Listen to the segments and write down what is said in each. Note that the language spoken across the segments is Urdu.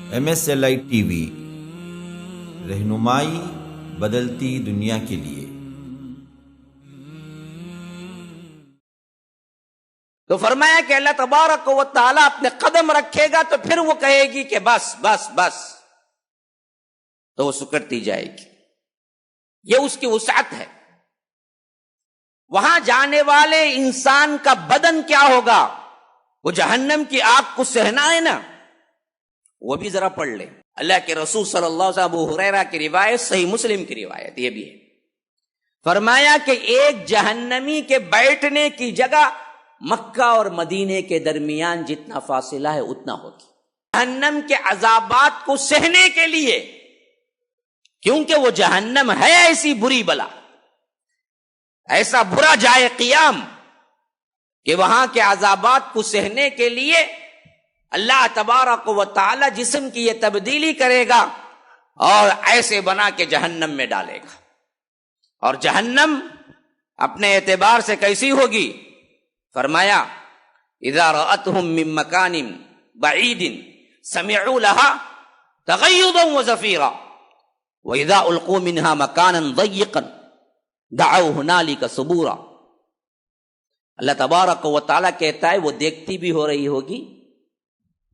MSLI TV رہنمائی بدلتی دنیا کے لیے۔ تو فرمایا کہ اللہ تبارک و تعالیٰ اپنے قدم رکھے گا تو پھر وہ کہے گی کہ بس بس بس، تو وہ سکڑتی جائے گی۔ یہ اس کی وسعت ہے۔ وہاں جانے والے انسان کا بدن کیا ہوگا؟ وہ جہنم کی آگ کو سہنا ہے نا، وہ بھی ذرا پڑھ لے۔ اللہ کے رسول صلی اللہ علیہ وسلم، ابو ہریرہ کی روایت، صحیح مسلم کی روایت یہ بھی ہے، فرمایا کہ ایک جہنمی کے بیٹھنے کی جگہ مکہ اور مدینے کے درمیان جتنا فاصلہ ہے اتنا ہوگی، جہنم کے عذابات کو سہنے کے لیے، کیونکہ وہ جہنم ہے ایسی بری بلا، ایسا برا جائے قیام کہ وہاں کے عذابات کو سہنے کے لیے اللہ تبارک و تعالی جسم کی یہ تبدیلی کرے گا اور ایسے بنا کے جہنم میں ڈالے گا۔ اور جہنم اپنے اعتبار سے کیسی ہوگی؟ فرمایا اذا رأتهم من مکان بعید سمعوا لها تغیظا وزفیرا واذا القوا منها مکانا ضیقا دعوا هنالک ثبورا۔ اللہ تبارک و تعالیٰ کہتا ہے وہ دیکھتی بھی ہو رہی ہوگی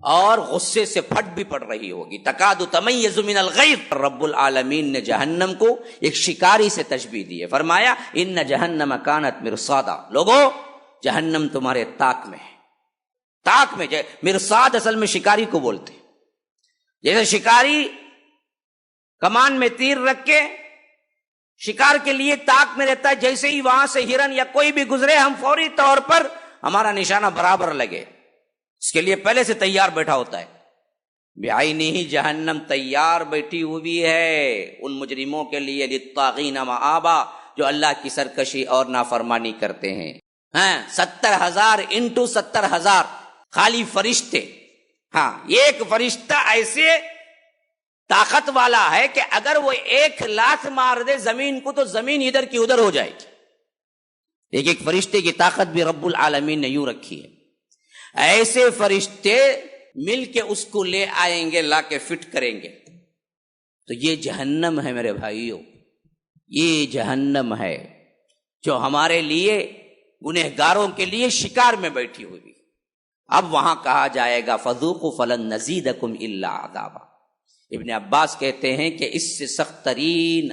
اور غصے سے پھٹ بھی پڑ رہی ہوگی، تکاد تمیز من الغیظ۔ رب العالمین نے جہنم کو ایک شکاری سے تشبیہ دی ہے، فرمایا ان جہنم کانت مرصادا۔ لوگو جہنم تمہارے طاق میں ہے، طاق میں۔ مرصاد اصل میں شکاری کو بولتے، جیسے شکاری کمان میں تیر رکھ کے شکار کے لیے طاق میں رہتا ہے، جیسے ہی وہاں سے ہرن یا کوئی بھی گزرے ہم فوری طور پر ہمارا نشانہ برابر لگے، اس کے لیے پہلے سے تیار بیٹھا ہوتا ہے۔ بعینہ جہنم تیار بیٹھی ہوئی ہے ان مجرموں کے لیے، للطاغین مآبا، جو اللہ کی سرکشی اور نافرمانی کرتے ہیں۔ 70,000 انٹو 70,000 خالی فرشتے۔ ہاں، ایک فرشتہ ایسے طاقت والا ہے کہ اگر وہ 1 لاکھ مار دے زمین کو تو زمین ادھر کی ادھر ہو جائے گی۔ ایک ایک فرشتے کی طاقت بھی رب العالمین نے یوں رکھی ہے۔ ایسے فرشتے مل کے اس کو لے آئیں گے، لا کے فٹ کریں گے۔ تو یہ جہنم ہے میرے بھائیوں، یہ جہنم ہے جو ہمارے لیے گنہگاروں کے لیے شکار میں بیٹھی ہوئی۔ اب وہاں کہا جائے گا فذوقوا فلن نزیدکم الا عذابا۔ ابن عباس کہتے ہیں کہ اس سے سخت ترین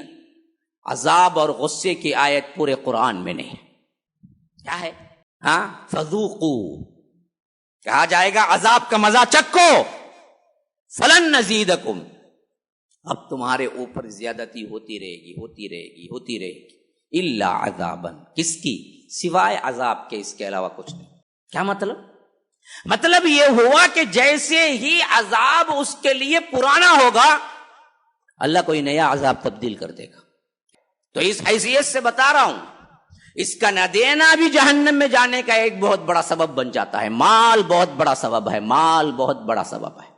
عذاب اور غصے کی آیت پورے قرآن میں نہیں۔ کیا ہے؟ فذوقوا، کہا جائے گا عذاب کا مزہ چکھو، فلن نزیدکم، اب تمہارے اوپر زیادتی ہوتی رہے گی، ہوتی رہے گی، ہوتی رہے گی، الا عذابا، کس کی؟ سوائے عذاب کے، اس کے علاوہ کچھ نہیں۔ کیا مطلب یہ ہوا کہ جیسے ہی عذاب اس کے لیے پرانا ہوگا اللہ کوئی نیا عذاب تبدیل کر دے گا۔ تو اس حیثیت سے بتا رہا ہوں، اس کا نہ دینا بھی جہنم میں جانے کا ایک بہت بڑا سبب بن جاتا ہے۔ مال بہت بڑا سبب ہے، مال بہت بڑا سبب ہے،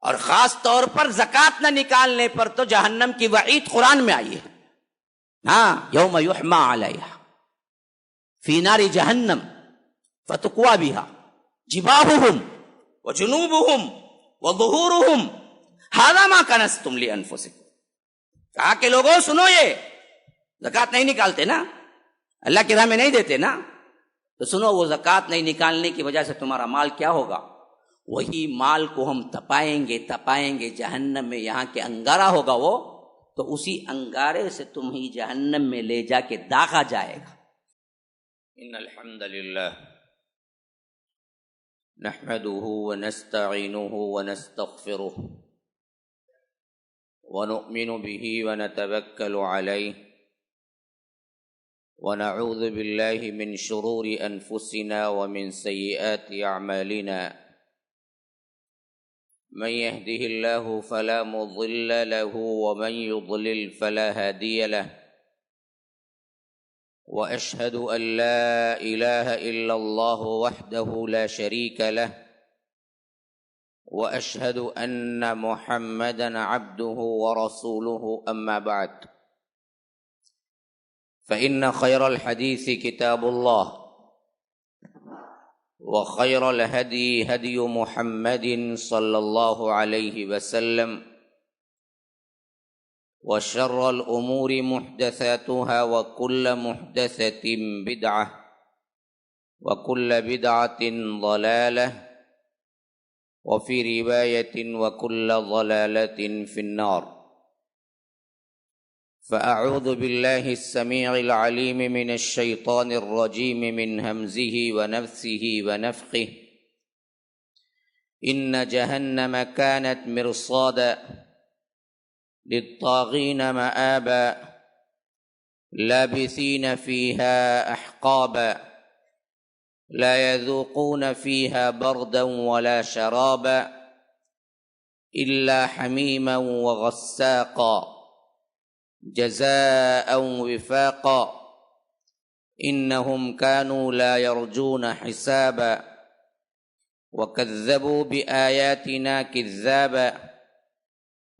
اور خاص طور پر زکوٰۃ نہ نکالنے پر تو جہنم کی وعید قرآن میں آئی ہے۔ یوم یحمى علیہا فی نار جہنم فتقوی بہا جباہہم وجنوبہم وظہورہم ھذا ما کنزتم لانفسکم۔ کہا کہ لوگوں سنو، یہ زکوٰۃ نہیں نکالتے نا، اللہ کی راہ میں نہیں دیتے نا، تو سنو وہ زکوٰۃ نہیں نکالنے کی وجہ سے تمہارا مال کیا ہوگا؟ وہی مال کو ہم تپائیں گے جہنم میں، یہاں کے انگارہ ہوگا وہ، تو اسی انگارے سے تمہیں جہنم میں لے جا کے داغا جائے گا۔ ان الحمد للہ نحمده ونستعینه ونستغفره ونؤمن به ونتوکل علیہ ونعوذ باللہ من شرور انفسنا ومن سیئات اعمالنا من يهده الله فلا مضل له ومن يضلل فلا هادي له واشهد ان لا اله الا الله وحده لا شريك له واشهد ان محمدا عبده ورسوله اما بعد فان خير الحديث كتاب الله وخير الهدي هدي محمد صلى الله عليه وسلم وشر الأمور محدثاتها وكل محدثة بدعة وكل بدعة ضلالة وفي رواية وكل ضلالة في النار. فأعوذ بالله السميع العليم من الشيطان الرجيم من همزه ونفثه ونفخه. إن جهنم كانت مرصادا للطاغين مآبا لابثين فيها أحقابا لا يذوقون فيها بردا ولا شرابا إلا حميما وغساقا جزاء وفاقا إنهم كانوا لا يرجون حسابا وكذبوا بآياتنا كذابا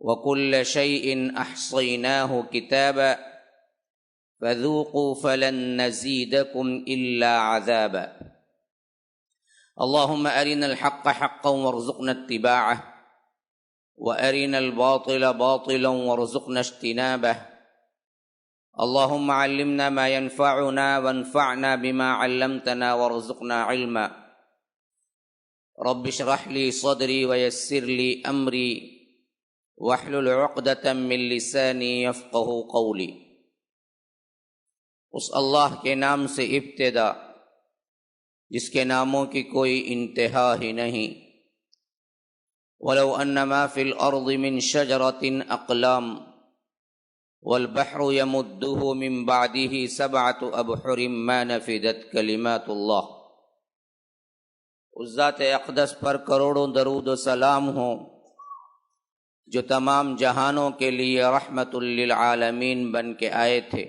وكل شيء أحصيناه كتابا فذوقوا فلن نزيدكم إلا عذابا. اللهم أرنا الحق حقا وارزقنا اتباعه وأرنا الباطل باطلا وارزقنا اجتنابه. اللهم علمنا ما ينفعنا وانفعنا بما علمتنا وارزقنا علما. رب اشرح لي صدري ويسر لي أمري واحلل عقدة من لساني يفقه قولي. اس اللہ کے نام سے ابتدا جس کے ناموں کی کوئی انتہا ہی نہیں. ولو ان ما فی الارض من شجرة اقلام والبحر يمده من بعده 7 ابحر ما نفدت کلمات اللہ. اس ذات اقدس پر کروڑوں درود و سلام ہوں جو تمام جہانوں کے لیے رحمت للعالمین بن کے آئے تھے.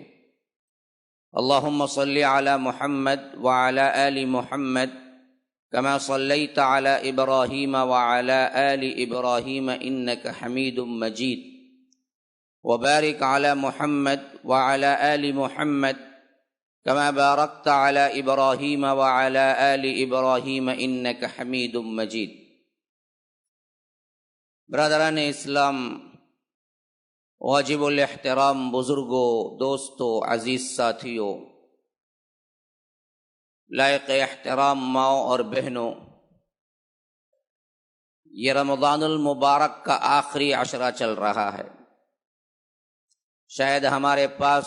اللہم صلی علی محمد وعلی آل محمد کما صلیت علی ابراہیم وعلی آل ابراہیم انک حمید مجید وبارک علی محمد وعلی آل محمد کما بارکت علی ابراہیم وعلی آل ابراہیم انک حمید مجید. برادران اسلام، واجب الاحترام بزرگوں، دوستوں، عزیز ساتھیوں، لائق احترام ماؤں اور بہنوں، یہ رمضان المبارک کا آخری عشرہ چل رہا ہے. شاید ہمارے پاس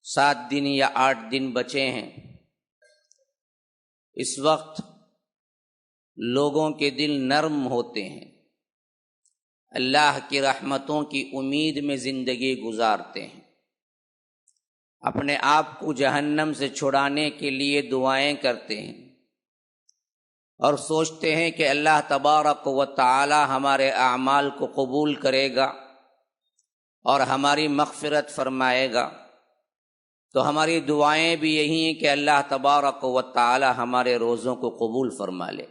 7 دن یا 8 دن بچے ہیں. اس وقت لوگوں کے دل نرم ہوتے ہیں، اللہ کی رحمتوں کی امید میں زندگی گزارتے ہیں، اپنے آپ کو جہنم سے چھڑانے کے لیے دعائیں کرتے ہیں اور سوچتے ہیں کہ اللہ تبارک و تعالی ہمارے اعمال کو قبول کرے گا اور ہماری مغفرت فرمائے گا. تو ہماری دعائیں بھی یہی ہیں کہ اللہ تبارک و تعالی ہمارے روزوں کو قبول فرما لے،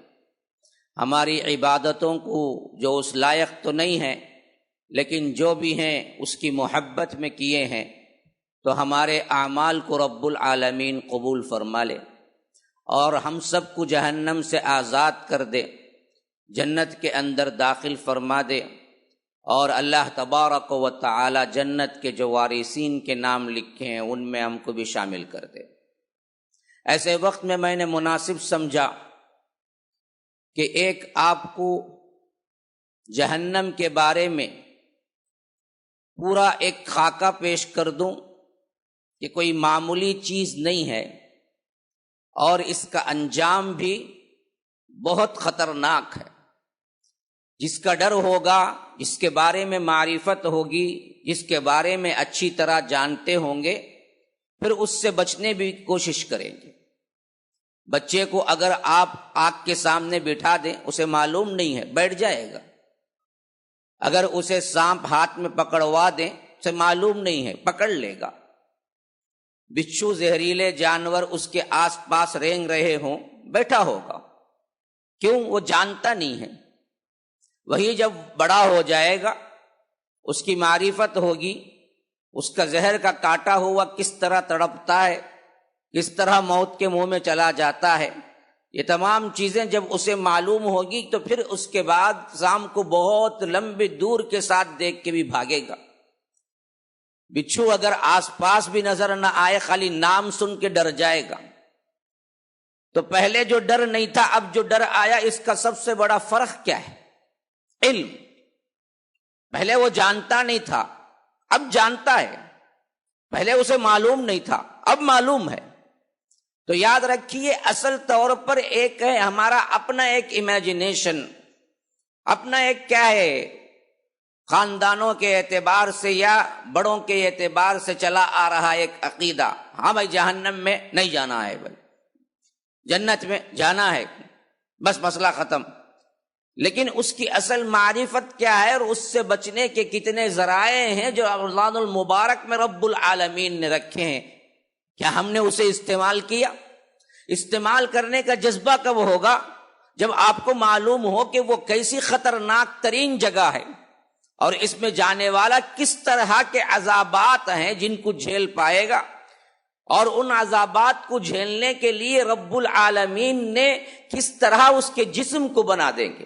ہماری عبادتوں کو جو اس لائق تو نہیں ہیں لیکن جو بھی ہیں اس کی محبت میں کیے ہیں، تو ہمارے اعمال کو رب العالمین قبول فرما لے اور ہم سب کو جہنم سے آزاد کر دے، جنت کے اندر داخل فرما دے، اور اللہ تبارک و تعالی جنت کے جو وارثین کے نام لکھے ہیں ان میں ہم کو بھی شامل کر دے. ایسے وقت میں نے مناسب سمجھا کہ ایک آپ کو جہنم کے بارے میں پورا ایک خاکہ پیش کر دوں کہ کوئی معمولی چیز نہیں ہے اور اس کا انجام بھی بہت خطرناک ہے. جس کا ڈر ہوگا، جس کے بارے میں معرفت ہوگی، جس کے بارے میں اچھی طرح جانتے ہوں گے، پھر اس سے بچنے بھی کوشش کریں گے. بچے کو اگر آپ آنکھ کے سامنے بٹھا دیں، اسے معلوم نہیں ہے، بیٹھ جائے گا. اگر اسے سانپ ہاتھ میں پکڑوا دیں، اسے معلوم نہیں ہے، پکڑ لے گا. بچھو زہریلے جانور اس کے آس پاس رینگ رہے ہوں، بیٹھا ہوگا. کیوں؟ وہ جانتا نہیں ہے. وہی جب بڑا ہو جائے گا، اس کی معرفت ہوگی، اس کا زہر کا کاٹا ہوا کس طرح تڑپتا ہے، کس طرح موت کے منہ میں چلا جاتا ہے، یہ تمام چیزیں جب اسے معلوم ہوگی تو پھر اس کے بعد شام کو بہت لمبے دور کے ساتھ دیکھ کے بھی بھاگے گا۔ بچھو اگر آس پاس بھی نظر نہ آئے، خالی نام سن کے ڈر جائے گا۔ تو پہلے جو ڈر نہیں تھا، اب جو ڈر آیا، اس کا سب سے بڑا فرق کیا ہے؟ علم۔ پہلے وہ جانتا نہیں تھا، اب جانتا ہے۔ پہلے اسے معلوم نہیں تھا، اب معلوم ہے۔ تو یاد رکھیے، اصل طور پر ایک ہے ہمارا اپنا ایک امیجنیشن، اپنا ایک کیا ہے، خاندانوں کے اعتبار سے یا بڑوں کے اعتبار سے چلا آ رہا ایک عقیدہ، ہاں بھائی جہنم میں نہیں جانا ہے، بھائی جنت میں جانا ہے، بس مسئلہ ختم۔ لیکن اس کی اصل معرفت کیا ہے اور اس سے بچنے کے کتنے ذرائع ہیں جو رمضان المبارک میں رب العالمین نے رکھے ہیں، کیا ہم نے اسے استعمال کیا؟ استعمال کرنے کا جذبہ کب ہوگا؟ جب آپ کو معلوم ہو کہ وہ کیسی خطرناک ترین جگہ ہے اور اس میں جانے والا کس طرح کے عذابات ہیں جن کو جھیل پائے گا، اور ان عذابات کو جھیلنے کے لیے رب العالمین نے کس طرح اس کے جسم کو بنا دیں گے۔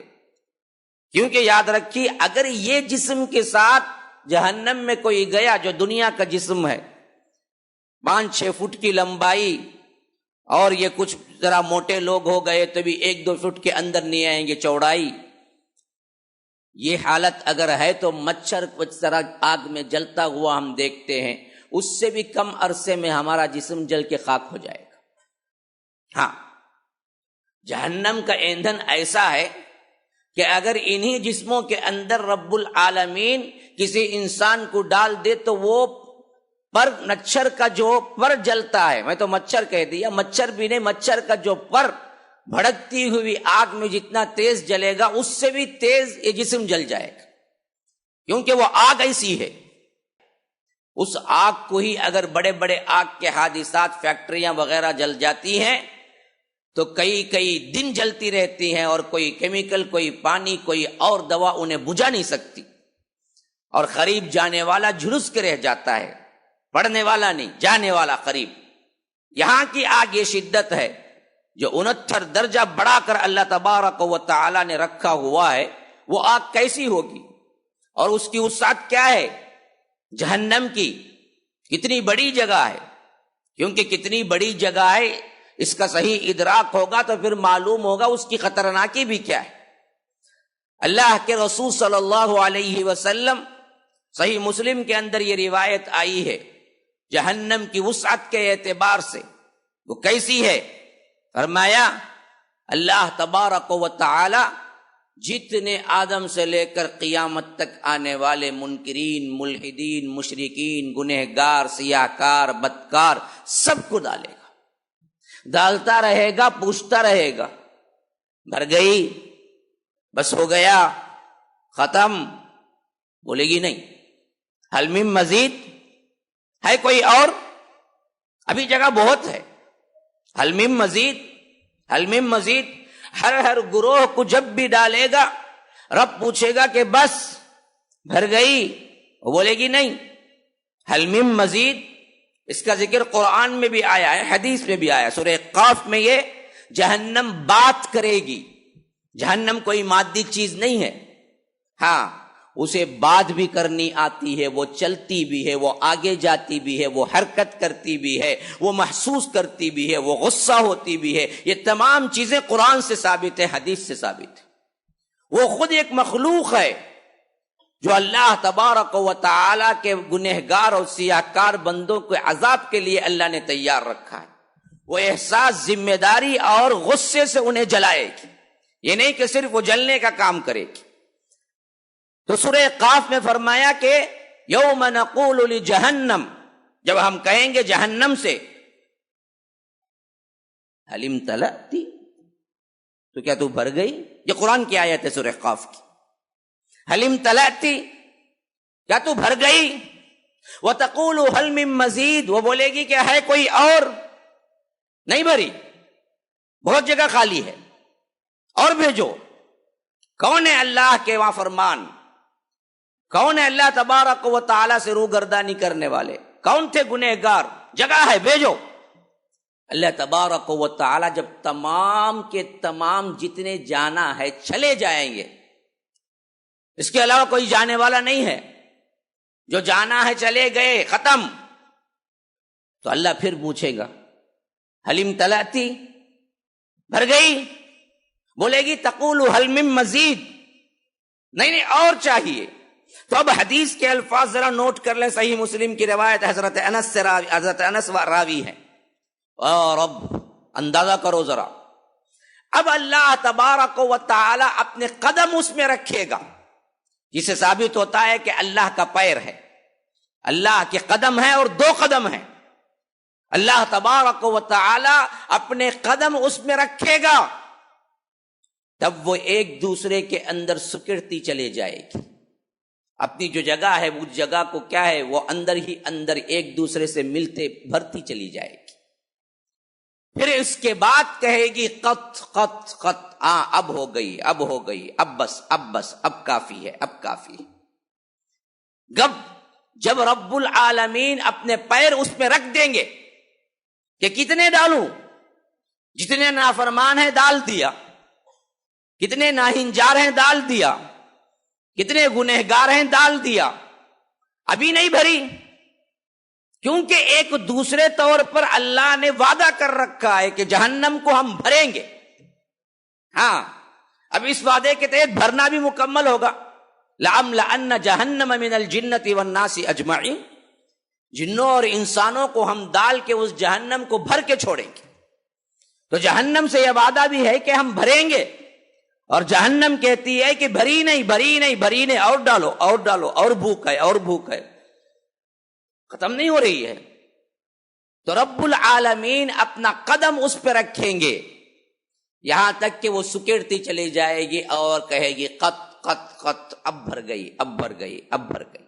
کیونکہ یاد رکھیے، اگر یہ جسم کے ساتھ جہنم میں کوئی گیا جو دنیا کا جسم ہے، 5-6 فٹ کی لمبائی، اور یہ کچھ ذرا موٹے لوگ ہو گئے تو بھی 1-2 فٹ کے اندر نہیں آئیں گے چوڑائی، یہ حالت اگر ہے تو مچھر کچھ طرح آگ میں جلتا ہوا ہم دیکھتے ہیں، اس سے بھی کم عرصے میں ہمارا جسم جل کے خاک ہو جائے گا۔ ہاں، جہنم کا ایندھن ایسا ہے کہ اگر انہی جسموں کے اندر رب العالمین کسی انسان کو ڈال دے تو وہ پر مچھر کا جو پر جلتا ہے، میں تو مچھر کہہ دیا، مچھر بھی نہیں، مچھر کا جو پر بھڑکتی ہوئی آگ میں جتنا تیز جلے گا اس سے بھی تیز یہ جسم جل جائے گا، کیونکہ وہ آگ ایسی ہے۔ اس آگ کو ہی اگر بڑے بڑے آگ کے حادثات، فیکٹریاں وغیرہ جل جاتی ہیں تو کئی دن جلتی رہتی ہیں، اور کوئی کیمیکل، کوئی پانی، کوئی اور دوا انہیں بجھا نہیں سکتی، اور قریب جانے والا جھلس کے رہ جاتا ہے، پڑنے والا نہیں، جانے والا قریب۔ یہاں کی آگ یہ شدت ہے جو 69 درجہ بڑھا کر اللہ تبارک و تعالی نے رکھا ہوا ہے، وہ آگ کیسی ہوگی، اور اس کی وسعت کیا ہے؟ جہنم کی کتنی بڑی جگہ ہے، کیونکہ کتنی بڑی جگہ ہے اس کا صحیح ادراک ہوگا تو پھر معلوم ہوگا اس کی خطرناکی بھی کیا ہے۔ اللہ کے رسول صلی اللہ علیہ وسلم، صحیح مسلم کے اندر یہ روایت آئی ہے، جہنم کی وسعت کے اعتبار سے وہ کیسی ہے؟ فرمایا اللہ تبارک و تعالی جتنے آدم سے لے کر قیامت تک آنے والے منکرین، ملحدین، مشرکین، گنہگار، سیاہکار، بدکار، سب کو ڈالے گا، ڈالتا رہے گا، پوچھتا رہے گا، بھر گئی، بس ہو گیا، ختم، بولے گی نہیں، حل من مزید، ہے کوئی اور؟ ابھی جگہ بہت ہے، حل من مزید، حل من مزید۔ ہر گروہ کو جب بھی ڈالے گا رب پوچھے گا کہ بس بھر گئی، وہ بولے گی نہیں، حل من مزید۔ اس کا ذکر قرآن میں بھی آیا ہے، حدیث میں بھی آیا، سورہ قاف میں یہ جہنم بات کرے گی۔ جہنم کوئی مادی چیز نہیں ہے، ہاں اسے بات بھی کرنی آتی ہے، وہ چلتی بھی ہے، وہ آگے جاتی بھی ہے، وہ حرکت کرتی بھی ہے، وہ محسوس کرتی بھی ہے، وہ غصہ ہوتی بھی ہے۔ یہ تمام چیزیں قرآن سے ثابت ہے، حدیث سے ثابت ہے۔ وہ خود ایک مخلوق ہے جو اللہ تبارک و تعالی کے گنہگار اور سیاہکار بندوں کے عذاب کے لیے اللہ نے تیار رکھا ہے۔ وہ احساس ذمہ داری اور غصے سے انہیں جلائے گی، یہ نہیں کہ صرف وہ جلنے کا کام کرے گی۔ تو سورہ قاف میں فرمایا کہ یوم نقول لجہنم، جب ہم کہیں گے جہنم سے حل امتلأتی، تو کیا تو بھر گئی؟ یہ قرآن کی آیت ہے سورہ قاف کی، حل امتلأتی، کیا تو بھر گئی؟ وتقول حل من مزید، وہ بولے گی کہ ہے کوئی اور؟ نہیں بھری، بہت جگہ خالی ہے، اور بھیجو۔ کون ہے اللہ کے وہاں فرمان؟ کون ہے اللہ تبارک و تعالی سے روگردانی کرنے والے؟ کون تھے گنہگار؟ جگہ ہے، بھیجو۔ اللہ تبارک و تعالی جب تمام کے تمام جتنے جانا ہے چلے جائیں گے، اس کے علاوہ کوئی جانے والا نہیں ہے، جو جانا ہے چلے گئے، ختم، تو اللہ پھر پوچھے گا حلیم تلاتی، بھر گئی؟ بولے گی تقول حل من مزید، نہیں اور چاہیے۔ تو اب حدیث کے الفاظ ذرا نوٹ کر لیں، صحیح مسلم کی روایت حضرت انس راوی ہے، اور اب اندازہ کرو ذرا، اب اللہ تبارک و تعالی اپنے قدم اس میں رکھے گا، جسے ثابت ہوتا ہے کہ اللہ کا پیر ہے، اللہ کے قدم ہے اور 2 قدم ہیں، اللہ تبارک و تعالی اپنے قدم اس میں رکھے گا، تب وہ ایک دوسرے کے اندر سکڑتی چلے جائے گی، اپنی جو جگہ ہے اس جگہ کو کیا ہے وہ اندر ہی اندر ایک دوسرے سے ملتے بھرتی چلی جائے گی، پھر اس کے بعد کہے گی قط قط قط، اب ہو گئی، اب ہو گئی، اب بس، اب کافی ہے، اب کافی ہے۔ جب رب العالمین اپنے پیر اس میں رکھ دیں گے کہ کتنے ڈالوں، جتنے نافرمان ہیں ڈال دیا، کتنے ناہنجار ہیں ڈال دیا، کتنے گنہگار ہیں ڈال دیا، ابھی نہیں بھری، کیونکہ ایک دوسرے طور پر اللہ نے وعدہ کر رکھا ہے کہ جہنم کو ہم بھریں گے، ہاں اب اس وعدے کے تحت بھرنا بھی مکمل ہوگا، لَأَمْلَأَنَّ جَهَنَّمَ مِنَ الْجِنَّةِ وَالنَّاسِ أَجْمَعِينَ، جنوں اور انسانوں کو ہم ڈال کے اس جہنم کو بھر کے چھوڑیں گے، تو جہنم سے یہ وعدہ بھی ہے کہ ہم بھریں گے، اور جہنم کہتی ہے کہ بھری نہیں، اور ڈالو اور بھوک ہے، ختم نہیں ہو رہی ہے، تو رب العالمین اپنا قدم اس پہ رکھیں گے یہاں تک کہ وہ سکڑتی چلی جائے گی اور کہے گی قط قط قط، اب بھر گئی۔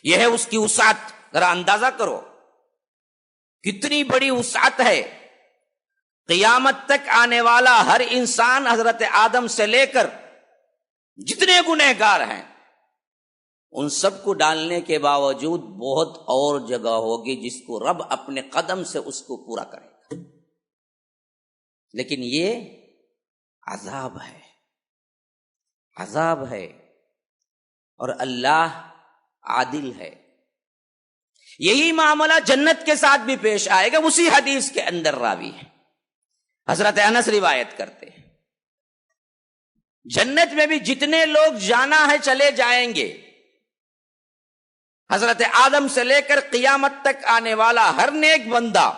یہ ہے اس کی وسعت، ذرا اندازہ کرو کتنی بڑی وسعت ہے۔ قیامت تک آنے والا ہر انسان حضرت آدم سے لے کر جتنے گنہگار ہیں ان سب کو ڈالنے کے باوجود بہت اور جگہ ہوگی جس کو رب اپنے قدم سے اس کو پورا کرے گا، لیکن یہ عذاب ہے اور اللہ عادل ہے۔ یہی معاملہ جنت کے ساتھ بھی پیش آئے گا، اسی حدیث کے اندر راوی ہے، حضرت انس روایت کرتے ہیں، جنت میں بھی جتنے لوگ جانا ہے چلے جائیں گے، حضرت آدم سے لے کر قیامت تک آنے والا ہر نیک بندہ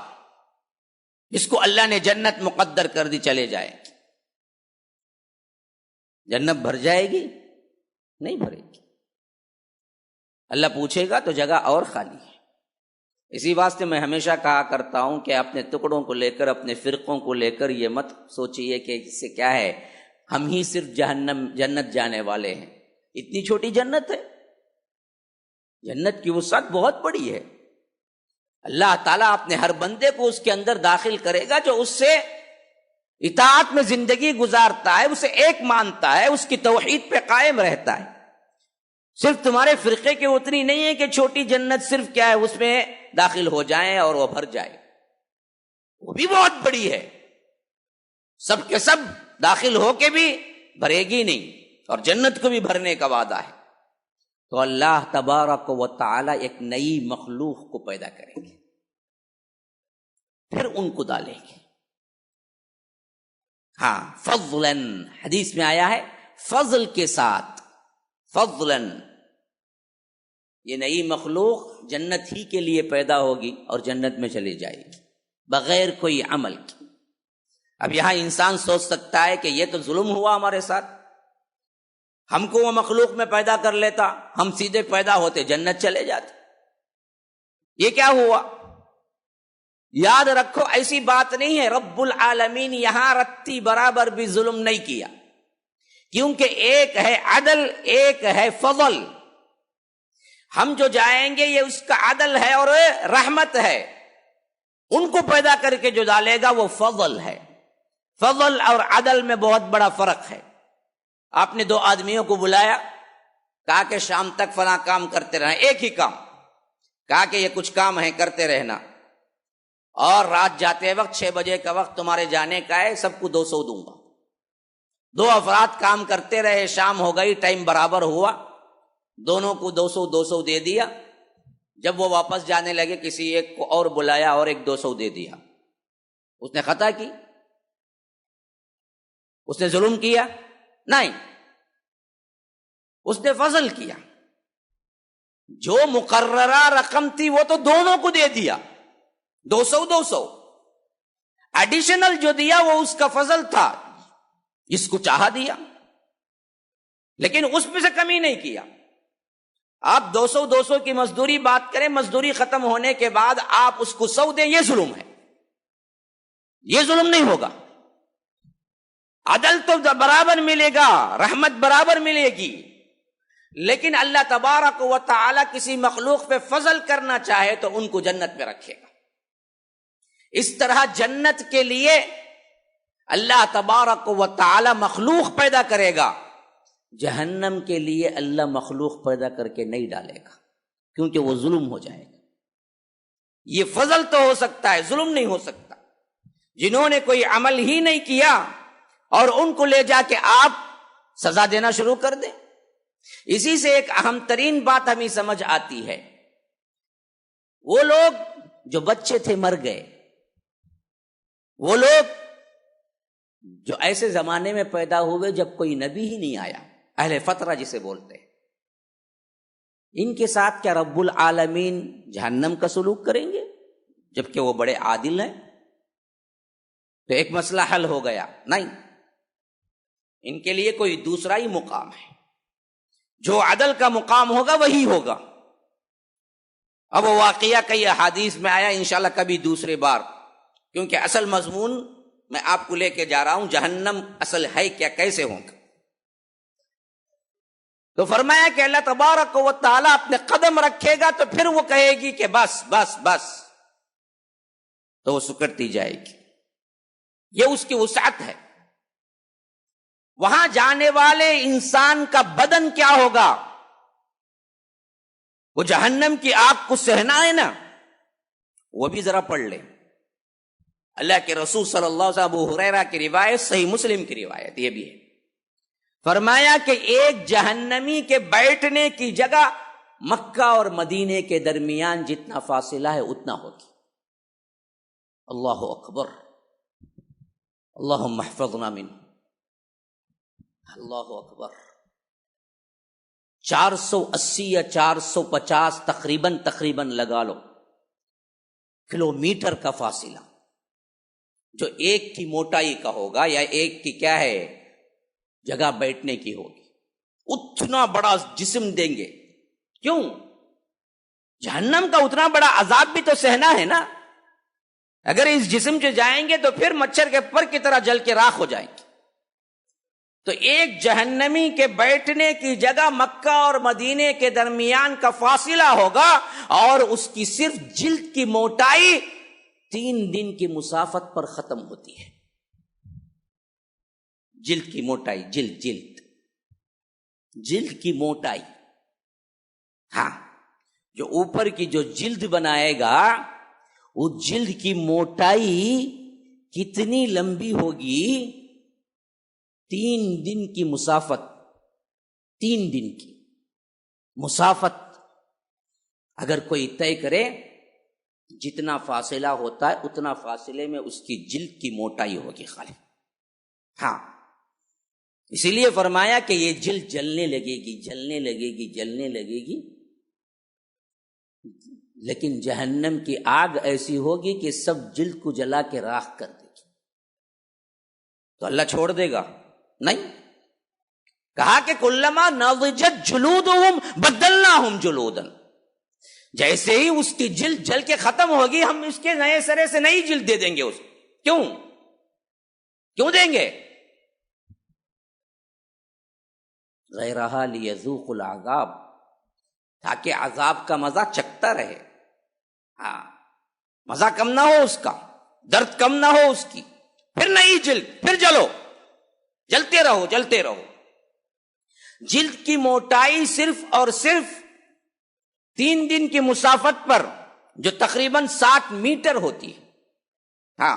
جس کو اللہ نے جنت مقدر کر دی چلے جائیں گے۔ جنت بھر جائے گی؟ نہیں بھرے گی، اللہ پوچھے گا تو جگہ اور خالی ہے۔ اسی واسطے میں ہمیشہ کہا کرتا ہوں کہ اپنے ٹکڑوں کو لے کر، اپنے فرقوں کو لے کر یہ مت سوچئے کہ اس سے کیا ہے، ہم ہی صرف جنت جانے والے ہیں۔ اتنی چھوٹی جنت ہے، جنت کی وسعت بہت بڑی ہے۔ اللہ تعالیٰ اپنے ہر بندے کو اس کے اندر داخل کرے گا جو اس سے اطاعت میں زندگی گزارتا ہے، اسے ایک مانتا ہے، اس کی توحید پہ قائم رہتا ہے۔ صرف تمہارے فرقے کی اتنی نہیں ہے کہ چھوٹی جنت صرف کیا ہے اس میں داخل ہو جائیں اور وہ بھر جائے، وہ بھی بہت بڑی ہے، سب کے سب داخل ہو کے بھی بھرے گی نہیں، اور جنت کو بھی بھرنے کا وعدہ ہے۔ تو اللہ تبارک و تعالی ایک نئی مخلوق کو پیدا کریں گے، پھر ان کو ڈالیں گے۔ ہاں فضلاً، حدیث میں آیا ہے فضل کے ساتھ، فضلاً، یہ نئی مخلوق جنت ہی کے لیے پیدا ہوگی اور جنت میں چلی جائے گی بغیر کوئی عمل کی۔ اب یہاں انسان سوچ سکتا ہے کہ یہ تو ظلم ہوا ہمارے ساتھ، ہم کو وہ مخلوق میں پیدا کر لیتا، ہم سیدھے پیدا ہوتے جنت چلے جاتے، یہ کیا ہوا؟ یاد رکھو ایسی بات نہیں ہے، رب العالمین یہاں رتی برابر بھی ظلم نہیں کیا، کیونکہ ایک ہے عدل، ایک ہے فضل۔ ہم جو جائیں گے یہ اس کا عدل ہے اور رحمت ہے، ان کو پیدا کر کے جو ڈالے گا وہ فضل ہے۔ فضل اور عدل میں بہت بڑا فرق ہے۔ آپ نے 2 آدمیوں کو بلایا، کہا کہ شام تک فلاں کام کرتے رہنا، ایک ہی کام، کہا کہ یہ کچھ کام ہے کرتے رہنا۔ اور رات جاتے وقت 6 بجے کا وقت تمہارے جانے کا ہے، سب کو 200 دوں گا۔ 2 افراد کام کرتے رہے، شام ہو گئی، ٹائم برابر ہوا، دونوں کو 200 دے دیا۔ جب وہ واپس جانے لگے کسی ایک کو اور بلایا اور ایک 200 دے دیا۔ اس نے خطا کی؟ اس نے ظلم کیا؟ نہیں، اس نے فضل کیا۔ جو مقررہ رقم تھی وہ تو دونوں کو دے دیا، 200 ایڈیشنل جو دیا وہ اس کا فضل تھا، جس کو چاہا دیا، لیکن اس میں سے کمی نہیں کیا۔ آپ 200 کی مزدوری بات کریں، مزدوری ختم ہونے کے بعد آپ اس کو 100 دیں، یہ ظلم ہے، یہ ظلم نہیں ہوگا۔ عدل تو برابر ملے گا، رحمت برابر ملے گی، لیکن اللہ تبارک و تعالی کسی مخلوق پہ فضل کرنا چاہے تو ان کو جنت میں رکھے گا۔ اس طرح جنت کے لیے اللہ تبارک و تعالی مخلوق پیدا کرے گا، جہنم کے لیے اللہ مخلوق پیدا کر کے نہیں ڈالے گا، کیونکہ وہ ظلم ہو جائے گا۔ یہ فضل تو ہو سکتا ہے، ظلم نہیں ہو سکتا۔ جنہوں نے کوئی عمل ہی نہیں کیا اور ان کو لے جا کے آپ سزا دینا شروع کر دیں۔ اسی سے ایک اہم ترین بات ہمیں سمجھ آتی ہے، وہ لوگ جو بچے تھے مر گئے، وہ لوگ جو ایسے زمانے میں پیدا ہوئے جب کوئی نبی ہی نہیں آیا، اہل فترہ جسے بولتے ہیں، ان کے ساتھ کیا رب العالمین جہنم کا سلوک کریں گے جبکہ وہ بڑے عادل ہیں؟ تو ایک مسئلہ حل ہو گیا، نہیں، ان کے لیے کوئی دوسرا ہی مقام ہے، جو عدل کا مقام ہوگا وہی ہوگا۔ اب وہ واقعہ کئی احادیث میں آیا، انشاءاللہ کبھی دوسرے بار، کیونکہ اصل مضمون میں آپ کو لے کے جا رہا ہوں، جہنم اصل ہے کیا، کیسے ہوگا۔ تو فرمایا کہ اللہ تبارک و تعالیٰ اپنے قدم رکھے گا تو پھر وہ کہے گی کہ بس بس بس، تو وہ سکڑتی جائے گی، یہ اس کی وسعت ہے۔ وہاں جانے والے انسان کا بدن کیا ہوگا؟ وہ جہنم کی آگ کو سہنا ہے نا، وہ بھی ذرا پڑھ لیں۔ اللہ کے رسول صلی اللہ علیہ وسلم، ابو ہریرہ کی روایت، صحیح مسلم کی روایت یہ بھی ہے، فرمایا کہ ایک جہنمی کے بیٹھنے کی جگہ مکہ اور مدینے کے درمیان جتنا فاصلہ ہے اتنا ہوگی۔ اللہ اکبر، اللہم احفظنا منہ، اللہ اکبر۔ 480 یا 450 تقریباً لگا لو کلومیٹر کا فاصلہ، جو ایک کی موٹائی کا ہوگا یا ایک کی کیا ہے جگہ بیٹھنے کی ہوگی، اتنا بڑا جسم دیں گے۔ کیوں؟ جہنم کا اتنا بڑا عذاب بھی تو سہنا ہے نا، اگر اس جسم سے جائیں گے تو پھر مچھر کے پر کی طرح جل کے راکھ ہو جائیں گے۔ تو ایک جہنمی کے بیٹھنے کی جگہ مکہ اور مدینے کے درمیان کا فاصلہ ہوگا، اور اس کی صرف جلد کی موٹائی 3 دن کی مسافت پر ختم ہوتی ہے۔ جلد کی موٹائی، جلد کی موٹائی، ہاں، جو اوپر کی جو جلد بنائے گا وہ جلد کی موٹائی کتنی لمبی ہوگی؟ 3 دن کی مسافت، 3 دن کی مسافت اگر کوئی طے کرے، جتنا فاصلہ ہوتا ہے اتنا فاصلے میں اس کی جلد کی موٹائی ہوگی خالی۔ ہاں، اسی لیے فرمایا کہ یہ جلد جلنے لگے گی، لیکن جہنم کی آگ ایسی ہوگی کہ سب جلد کو جلا کے راکھ کر دے گی۔ تو اللہ چھوڑ دے گا؟ نہیں، کہا کہ کلما نضجت جلودہم بدلناہم جلودا، جیسے ہی اس کی جلد جل کے ختم ہوگی ہم اس کے نئے سرے سے نئی جلد دے دیں گے اس کو۔ کیوں دیں گے؟ غیرہا لیذوق العذاب، تاکہ عذاب کا مزہ چکھتا رہے، ہاں، مزہ کم نہ ہو اس کا، درد کم نہ ہو اس کی، پھر نئی جلد، پھر جلتے رہو۔ جلد کی موٹائی صرف اور صرف 3 دن کی مسافت پر، جو تقریباً 60 میٹر ہوتی ہے، ہاں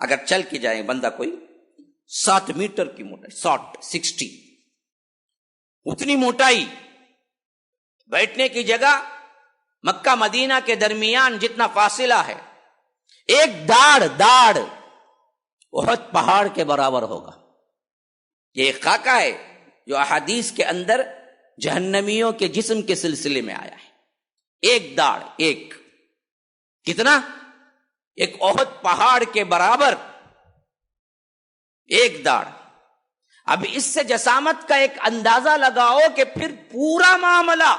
اگر چل کے جائے بندہ کوئی 7 میٹر کی موٹائی، 60 اتنی موٹائی، بیٹھنے کی جگہ مکہ مدینہ کے درمیان جتنا فاصلہ ہے، ایک داڑھ احد پہاڑ کے برابر ہوگا۔ یہ ایک خاکہ ہے جو احادیث کے اندر جہنمیوں کے جسم کے سلسلے میں آیا ہے۔ ایک داڑھ، ایک کتنا؟ ایک احد پہاڑ کے برابر ایک داڑھ۔ اب اس سے جسامت کا ایک اندازہ لگاؤ کہ پھر پورا معاملہ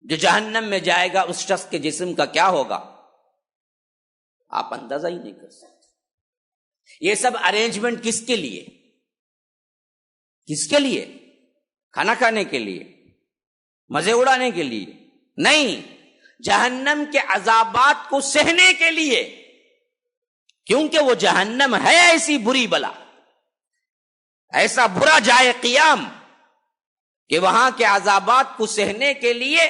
جو جہنم میں جائے گا اس شخص کے جسم کا کیا ہوگا، آپ اندازہ ہی نہیں کر سکتے۔ یہ سب ارینجمنٹ کس کے لیے؟ کس کے لیے؟ کھانا کھانے کے لیے، مزے اڑانے کے لیے نہیں، جہنم کے عذابات کو سہنے کے لیے، کیونکہ وہ جہنم ہے ایسی بری بلا، ایسا برا جائے قیام کہ وہاں کے عذابات کو سہنے کے لیے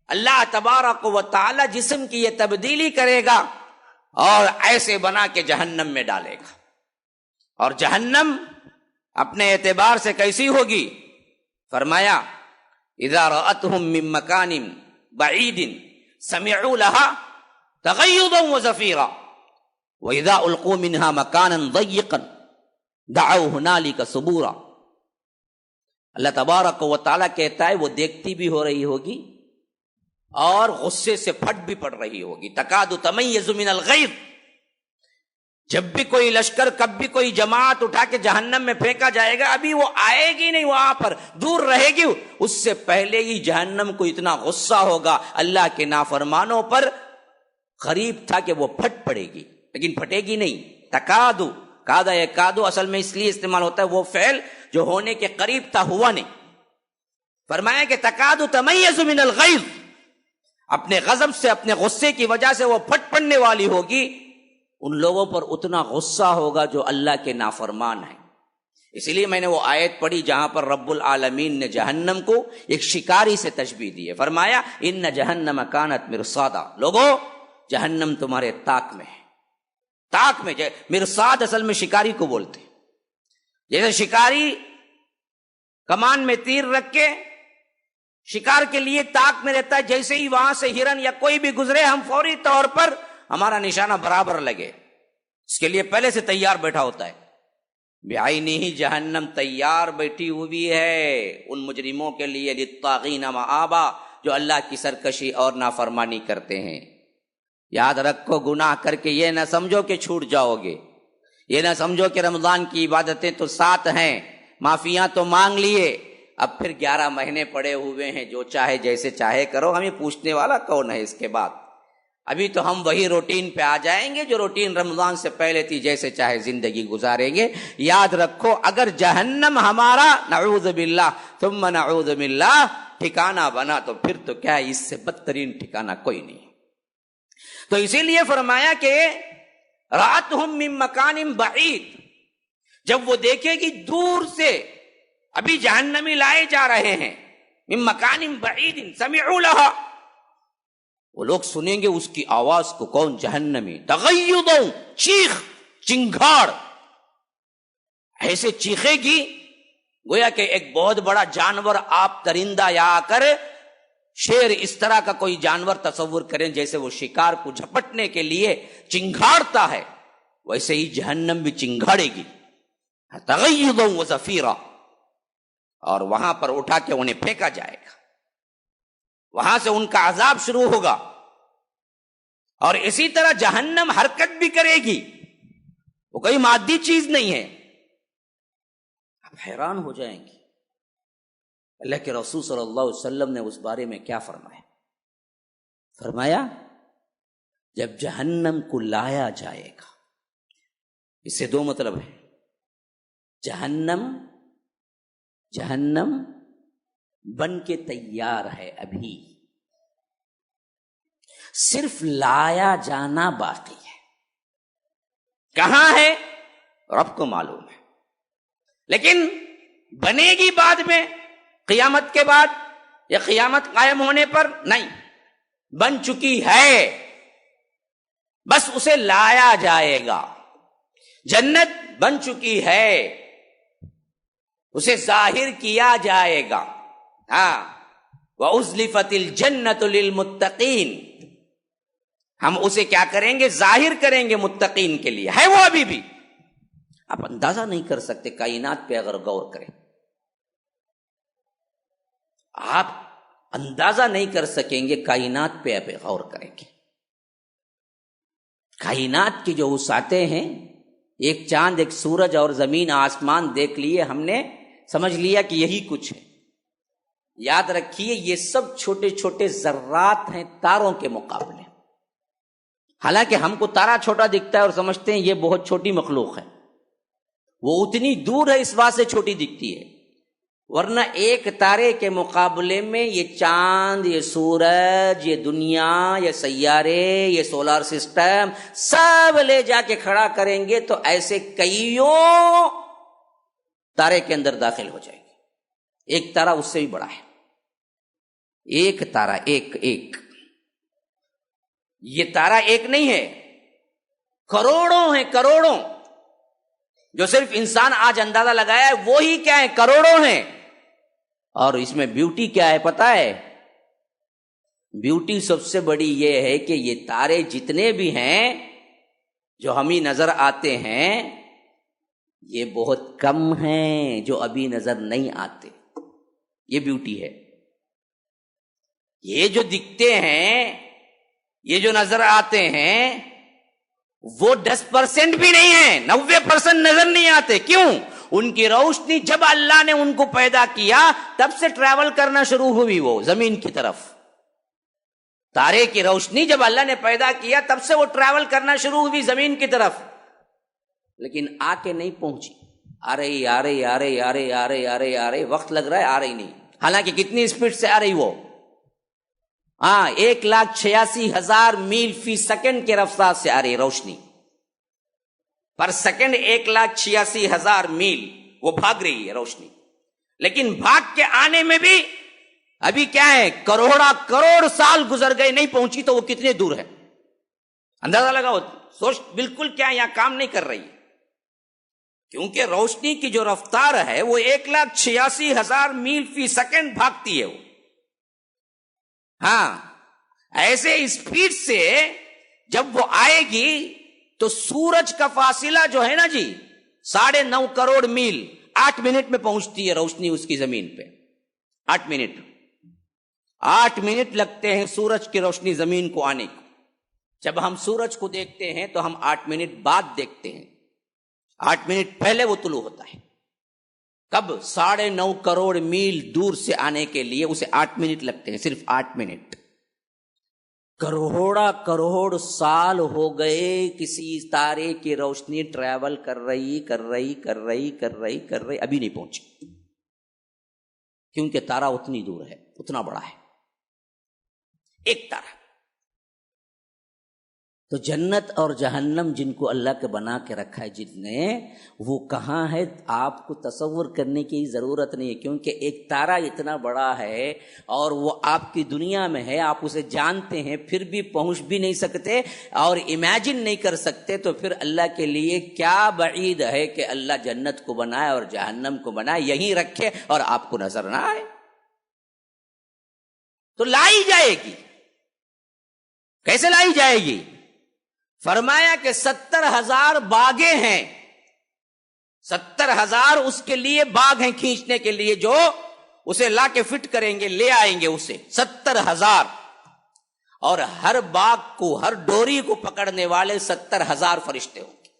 اللہ تبارک و تعالی جسم کی یہ تبدیلی کرے گا اور ایسے بنا کے جہنم میں ڈالے گا۔ اور جہنم اپنے اعتبار سے کیسی ہوگی؟ فرمایا اذا رأتهم من مکان بعید سمعوا لها تغیظا وزفیرا واذا القوا منها مکانا ضیقا دعوا هنالک ثبورا۔ اللہ تبارک و تعالیٰ کہتا ہے وہ دیکھتی بھی ہو رہی ہوگی اور غصے سے پھٹ بھی پڑ رہی ہوگی۔ تکاد تمیز من الغیظ، جب بھی کوئی لشکر، کب بھی کوئی جماعت اٹھا کے جہنم میں پھینکا جائے گا، ابھی وہ آئے گی نہیں، وہاں پر دور رہے گی، اس سے پہلے ہی جہنم کو اتنا غصہ ہوگا اللہ کے نافرمانوں پر، قریب تھا کہ وہ پھٹ پڑے گی لیکن پھٹے گی نہیں۔ تکادو، کادا یا کادو اصل میں اس لیے استعمال ہوتا ہے، وہ فعل جو ہونے کے قریب تھا ہوا نہیں۔ فرمایا کہ تکادو تمیز من الغیظ، اپنے غضب سے، اپنے غصے کی وجہ سے وہ پھٹ پڑنے والی ہوگی، ان لوگوں پر اتنا غصہ ہوگا جو اللہ کے نافرمان ہیں۔ اسی لیے میں نے وہ آیت پڑھی جہاں پر رب العالمین نے جہنم کو ایک شکاری سے تشبیہ دی ہے۔ فرمایا ان جہنم کانت مرصادا، لوگوں جہنم تمہارے طاق میں ہے۔ طاق میں، مرصاد اصل میں شکاری کو بولتے ہیں۔ جیسے شکاری کمان میں تیر رکھ کے شکار کے لیے طاق میں رہتا ہے، جیسے ہی وہاں سے ہرن یا کوئی بھی گزرے ہم فوری طور پر ہمارا نشانہ برابر لگے، اس کے لیے پہلے سے تیار بیٹھا ہوتا ہے۔ بعینہ جہنم تیار بیٹھی ہوئی ہے ان مجرموں کے لیے، للطاغین مآبا، جو اللہ کی سرکشی اور نافرمانی کرتے ہیں۔ یاد رکھو، گناہ کر کے یہ نہ سمجھو کہ چھوٹ جاؤ گے، یہ نہ سمجھو کہ رمضان کی عبادتیں تو 7 ہیں، معافیاں تو مانگ لیے، اب پھر 11 مہینے پڑے ہوئے ہیں، جو چاہے جیسے چاہے کرو، ہمیں پوچھنے والا کون ہے اس کے بعد؟ ابھی تو ہم وہی روٹین پہ آ جائیں گے جو روٹین رمضان سے پہلے تھی، جیسے چاہے زندگی گزاریں گے۔ یاد رکھو، اگر جہنم ہمارا نعوذ باللہ ثم نعوذ باللہ ٹھکانہ بنا تو پھر تو کیا اس سے بدترین ٹھکانہ کوئی نہیں۔ تو اسی لیے فرمایا کہ رأتہم من مکان بعید، جب وہ دیکھے گی دور سے، ابھی جہنمی لائے جا رہے ہیں، من مکان بعید سمعوا لها، وہ لوگ سنیں گے اس کی آواز کو، کون؟ جہنمی، تغیظا، چیخ، چنگھاڑ، ایسے چیخے گی گویا کہ ایک بہت بڑا جانور، آپ پرندہ یا آ کر شیر، اس طرح کا کوئی جانور تصور کریں جیسے وہ شکار کو جھپٹنے کے لیے چنگھاڑتا ہے، ویسے ہی جہنم بھی چنگھاڑے گی، تغیظا وزفیرا، اور وہاں پر اٹھا کے انہیں پھینکا جائے گا، وہاں سے ان کا عذاب شروع ہوگا۔ اور اسی طرح جہنم حرکت بھی کرے گی، وہ کوئی مادی چیز نہیں ہے۔ آپ حیران ہو جائیں گے، اللہ کے رسول صلی اللہ علیہ وسلم نے اس بارے میں کیا فرمایا؟ فرمایا جب جہنم کو لایا جائے گا، اس سے 2 مطلب ہے، جہنم بن کے تیار ہے، ابھی صرف لایا جانا باقی ہے۔ کہاں ہے رب کو معلوم ہے، لیکن بنے گی بعد میں، قیامت کے بعد یا قیامت قائم ہونے پر نہیں، بن چکی ہے، بس اسے لایا جائے گا. جنت بن چکی ہے، اسے ظاہر کیا جائے گا. وَأُزْلِفَتِ الْجَنَّةُ لِلْمُتَّقِينَ، ہم اسے کیا کریں گے؟ ظاہر کریں گے متقین کے لیے. ہے وہ ابھی بھی. آپ اندازہ نہیں کر سکتے کائنات پہ اگر غور کریں، آپ اندازہ نہیں کر سکیں گے کائنات پہ آپ غور کریں گے. کائنات کی جو وسعتیں ہیں، ایک چاند، ایک سورج اور زمین آسمان دیکھ لیے ہم نے، سمجھ لیا کہ یہی کچھ ہے. یاد رکھیے یہ سب چھوٹے چھوٹے ذرات ہیں تاروں کے مقابلے. حالانکہ ہم کو تارا چھوٹا دکھتا ہے اور سمجھتے ہیں یہ بہت چھوٹی مخلوق ہے، وہ اتنی دور ہے اس بات سے چھوٹی دکھتی ہے. ورنہ ایک تارے کے مقابلے میں یہ چاند، یہ سورج، یہ دنیا، یہ سیارے، یہ سولار سسٹم سب لے جا کے کھڑا کریں گے تو ایسے کئیوں تارے کے اندر داخل ہو جائے گی. ایک تارا اس سے بھی بڑا ہے. ایک تارا، ایک یہ تارا ایک نہیں ہے، کروڑوں ہیں، کروڑوں. جو صرف انسان آج اندازہ لگایا ہے وہی کیا ہے؟ کروڑوں ہیں. اور اس میں بیوٹی کیا ہے پتہ ہے؟ بیوٹی سب سے بڑی یہ ہے کہ یہ تارے جتنے بھی ہیں جو ہمیں نظر آتے ہیں یہ بہت کم ہیں جو ابھی نظر نہیں آتے. یہ بیوٹی ہے. یہ جو دکھتے ہیں، یہ جو نظر آتے ہیں وہ 10% بھی نہیں ہے، 90% نظر نہیں آتے. کیوں؟ ان کی روشنی جب اللہ نے ان کو پیدا کیا تب سے ٹریول کرنا شروع ہوئی وہ زمین کی طرف. تارے کی روشنی جب اللہ نے پیدا کیا تب سے وہ ٹریول کرنا شروع ہوئی زمین کی طرف، لیکن آ کے نہیں پہنچی. آ رہی وقت لگ رہا ہے، آ رہی نہیں. حالانکہ کتنی اسپیڈ سے آ رہی وہ؟ 1,86,000 میل فی سیکنڈ کے رفتار سے آ رہی روشنی. پر سیکنڈ 1,86,000 میل وہ بھاگ رہی ہے روشنی. لیکن بھاگ کے آنے میں بھی ابھی کیا ہے؟ کروڑ سال گزر گئے، نہیں پہنچی. تو وہ کتنے دور ہے؟ اندازہ لگاؤ، سوچ. بالکل کیا یہاں کام نہیں کر رہی، کیونکہ روشنی کی جو رفتار ہے وہ 1,86,000 میل فی سیکنڈ بھاگتی ہے وہ. ایسے اسپیڈ سے جب وہ آئے گی تو سورج کا فاصلہ جو ہے نا جی 9.5 کروڑ میل، 8 منٹ میں پہنچتی ہے روشنی اس کی زمین پہ. 8 منٹ لگتے ہیں سورج کی روشنی زمین کو آنے کو. جب ہم سورج کو دیکھتے ہیں تو ہم 8 منٹ بعد دیکھتے ہیں. 8 منٹ پہلے وہ طلوع ہوتا ہے. کب؟ 9.5 کروڑ میل دور سے آنے کے لیے اسے 8 منٹ لگتے ہیں، صرف 8 منٹ. کروڑ سال ہو گئے کسی تارے کی روشنی ٹریول کر رہی، ابھی نہیں پہنچی. کیونکہ تارا اتنی دور ہے، اتنا بڑا ہے ایک تارا. تو جنت اور جہنم جن کو اللہ کے بنا کے رکھا ہے جن نے، وہ کہاں ہے آپ کو تصور کرنے کی ضرورت نہیں ہے. کیونکہ ایک تارا اتنا بڑا ہے اور وہ آپ کی دنیا میں ہے، آپ اسے جانتے ہیں پھر بھی پہنچ بھی نہیں سکتے اور امیجن نہیں کر سکتے. تو پھر اللہ کے لیے کیا بعید ہے کہ اللہ جنت کو بنائے اور جہنم کو بنائے، یہیں رکھے اور آپ کو نظر نہ آئے. تو لائی جائے گی. کیسے لائی جائے گی؟ فرمایا کہ 70,000 باغیں ہیں، 70,000 اس کے لیے باغ ہیں کھینچنے کے لیے جو اسے لا کے فٹ کریں گے، لے آئیں گے اسے. 70,000. اور ہر باغ کو، ہر ڈوری کو پکڑنے والے 70,000 فرشتے ہوں گے.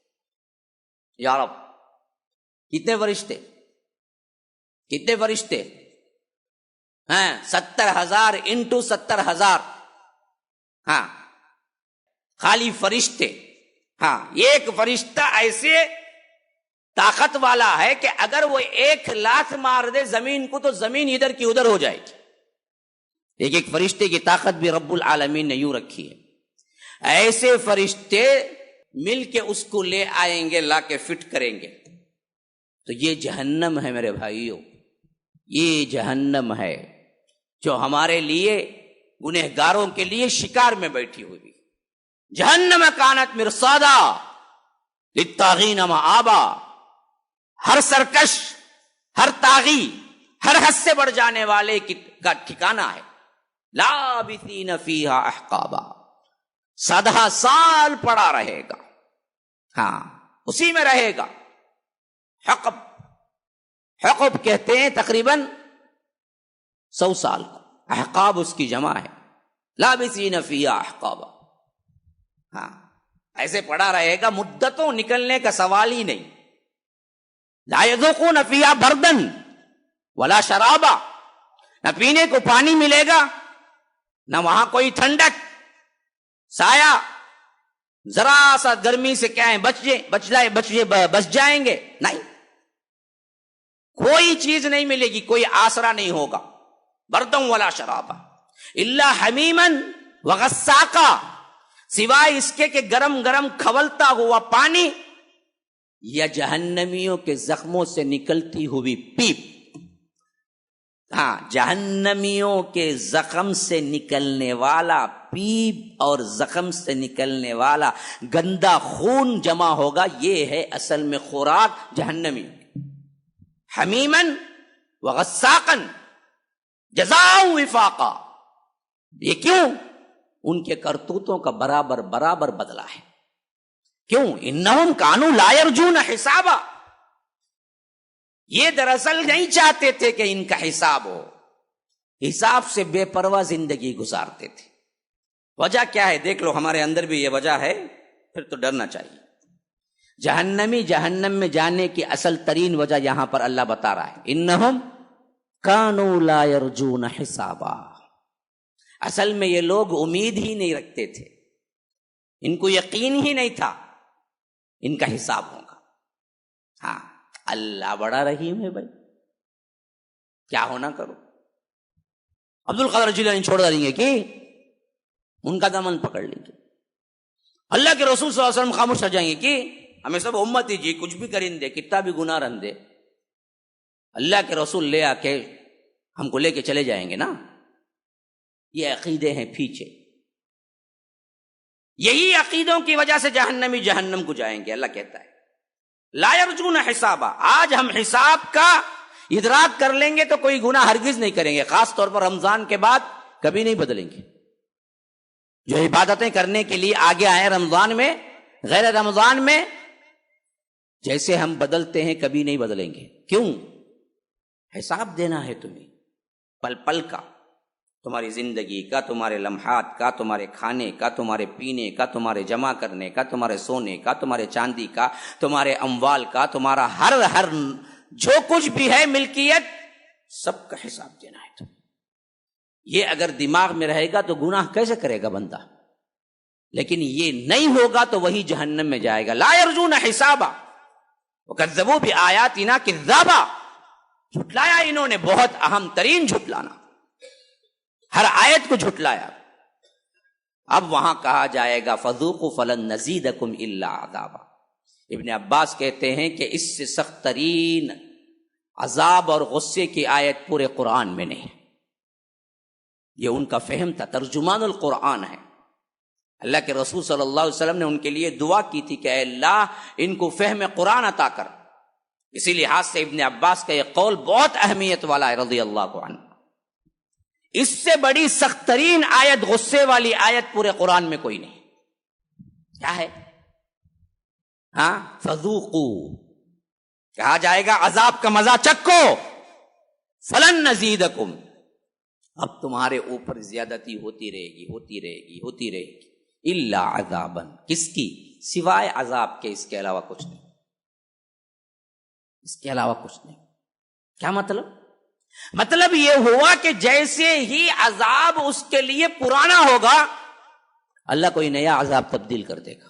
یا رب کتنے فرشتے؟ 70,000 انٹو 70,000. خالی فرشتے. ایک فرشتہ ایسے طاقت والا ہے کہ اگر وہ 1,00,000 مار دے زمین کو تو زمین ادھر کی ادھر ہو جائے گی. ایک فرشتے کی طاقت بھی رب العالمین نے یوں رکھی ہے. ایسے فرشتے مل کے اس کو لے آئیں گے، لا کے فٹ کریں گے. تو یہ جہنم ہے میرے بھائیوں، یہ جہنم ہے جو ہمارے لیے گنہگاروں کے لیے شکار میں بیٹھی ہوئی. جہنم کانت مرصادا للطاغین مآبا، ہر سرکش، ہر طاغی، ہر حد سے بڑھ جانے والے کا ٹھکانہ ہے، لابثین فیہا احقابا، 100 سال پڑا رہے گا، ہاں اسی میں رہے گا۔ حقب کہتے ہیں تقریباً 100 سال کو، احقاب اس کی جمع ہے، لابثین فیہا احقابا، ہاں ایسے پڑا رہے گا، مدتوں نکلنے کا سوال ہی نہیں۔ لا یذوقون فیہا بردن ولا شرابا، نہ پینے کو پانی ملے گا، نہ وہاں کوئی ٹھنڈک، سایہ، ذرا سا گرمی سے کیا ہے بچ جائیں گے، نہیں، کوئی چیز نہیں ملے گی، کوئی آسرا نہیں ہوگا۔ بردن ولا شرابا الا حمیما وغساقا، سوائے اس کے کہ گرم گرم کھولتا ہوا پانی یا جہنمیوں کے زخموں سے نکلتی ہوئی پیپ۔ ہاں، جہنمیوں کے زخم سے نکلنے والا پیپ اور زخم سے نکلنے والا گندا خون جمع ہوگا، یہ ہے اصل میں خوراک جہنمی۔ حمیمن وغساقن جزاء وفاقا، یہ کیوں؟ ان کے کرتوتوں کا برابر بدلہ ہے۔ کیوں؟ انہم کانوا لا یرجون حسابا، یہ دراصل نہیں چاہتے تھے کہ ان کا حساب ہو، حساب سے بے پرواہ زندگی گزارتے تھے۔ وجہ کیا ہے؟ دیکھ لو، ہمارے اندر بھی یہ وجہ ہے، پھر تو ڈرنا چاہیے۔ جہنمی جہنم میں جانے کی اصل ترین وجہ یہاں پر اللہ بتا رہا ہے، انہم کانوا لا یرجون حسابا، اصل میں یہ لوگ امید ہی نہیں رکھتے تھے، ان کو یقین ہی نہیں تھا ان کا حساب ہوگا۔ ہاں، اللہ بڑا رحیم ہے بھائی، کیا ہونا کرو۔ عبد القادر جیلانی چھوڑ دیں گے کہ ان کا دامن پکڑ لیں گے، اللہ کے رسول صلی اللہ علیہ وسلم خاموش رہ جائیں گے کہ ہمیں سب امتی جی کچھ بھی کریں دے، کتنا بھی گناہ رن دے، اللہ کے رسول لے آ کے ہم کو لے کے چلے جائیں گے نا۔ یہ عقیدے ہیں پیچھے، یہی عقیدوں کی وجہ سے جہنمی جہنم کو جائیں گے۔ اللہ کہتا ہے لا یرجون حسابا، آج ہم حساب کا ادراک کر لیں گے تو کوئی گناہ ہرگز نہیں کریں گے، خاص طور پر رمضان کے بعد کبھی نہیں بدلیں گے۔ جو عبادتیں کرنے کے لیے آگے آئے رمضان میں، غیر رمضان میں جیسے ہم بدلتے ہیں کبھی نہیں بدلیں گے۔ کیوں؟ حساب دینا ہے تمہیں، پل پل کا، تمہاری زندگی کا، تمہارے لمحات کا، تمہارے کھانے کا، تمہارے پینے کا، تمہارے جمع کرنے کا، تمہارے سونے کا، تمہارے چاندی کا، تمہارے اموال کا، تمہارا ہر جو کچھ بھی ہے ملکیت، سب کا حساب دینا ہے تمہیں۔ یہ اگر دماغ میں رہے گا تو گناہ کیسے کرے گا بندہ، لیکن یہ نہیں ہوگا تو وہی جہنم میں جائے گا۔ لا یرجون حسابا وکذبوا بآیاتنا کذابا، جھٹلایا انہوں نے، بہت اہم ترین جھٹلانا، ہر آیت کو جھٹلایا۔ اب وہاں کہا جائے گا فذوقوا فلن نزیدکم الا عذابا۔ ابن عباس کہتے ہیں کہ اس سے سخت ترین عذاب اور غصے کی آیت پورے قرآن میں نہیں۔ یہ ان کا فہم تھا، ترجمان القرآن ہے۔ اللہ کے رسول صلی اللہ علیہ وسلم نے ان کے لیے دعا کی تھی کہ اے اللہ ان کو فہم قرآن عطا کر۔ اسی لحاظ سے ابن عباس کا یہ قول بہت اہمیت والا ہے رضی اللہ عنہ۔ اس سے بڑی سخت ترین آیت، غصے والی آیت پورے قرآن میں کوئی نہیں۔ کیا ہے؟ ہاں، فذوقوا، کہا جائے گا عذاب کا مزہ چکھو، فلن نزیدکم، اب تمہارے اوپر زیادتی ہوتی رہے گی الا عذابا، کس کی؟ سوائے عذاب کے، اس کے علاوہ کچھ نہیں، اس کے علاوہ کچھ نہیں۔ کیا مطلب یہ ہوا کہ جیسے ہی عذاب اس کے لیے پرانا ہوگا، اللہ کوئی نیا عذاب تبدیل کر دے گا۔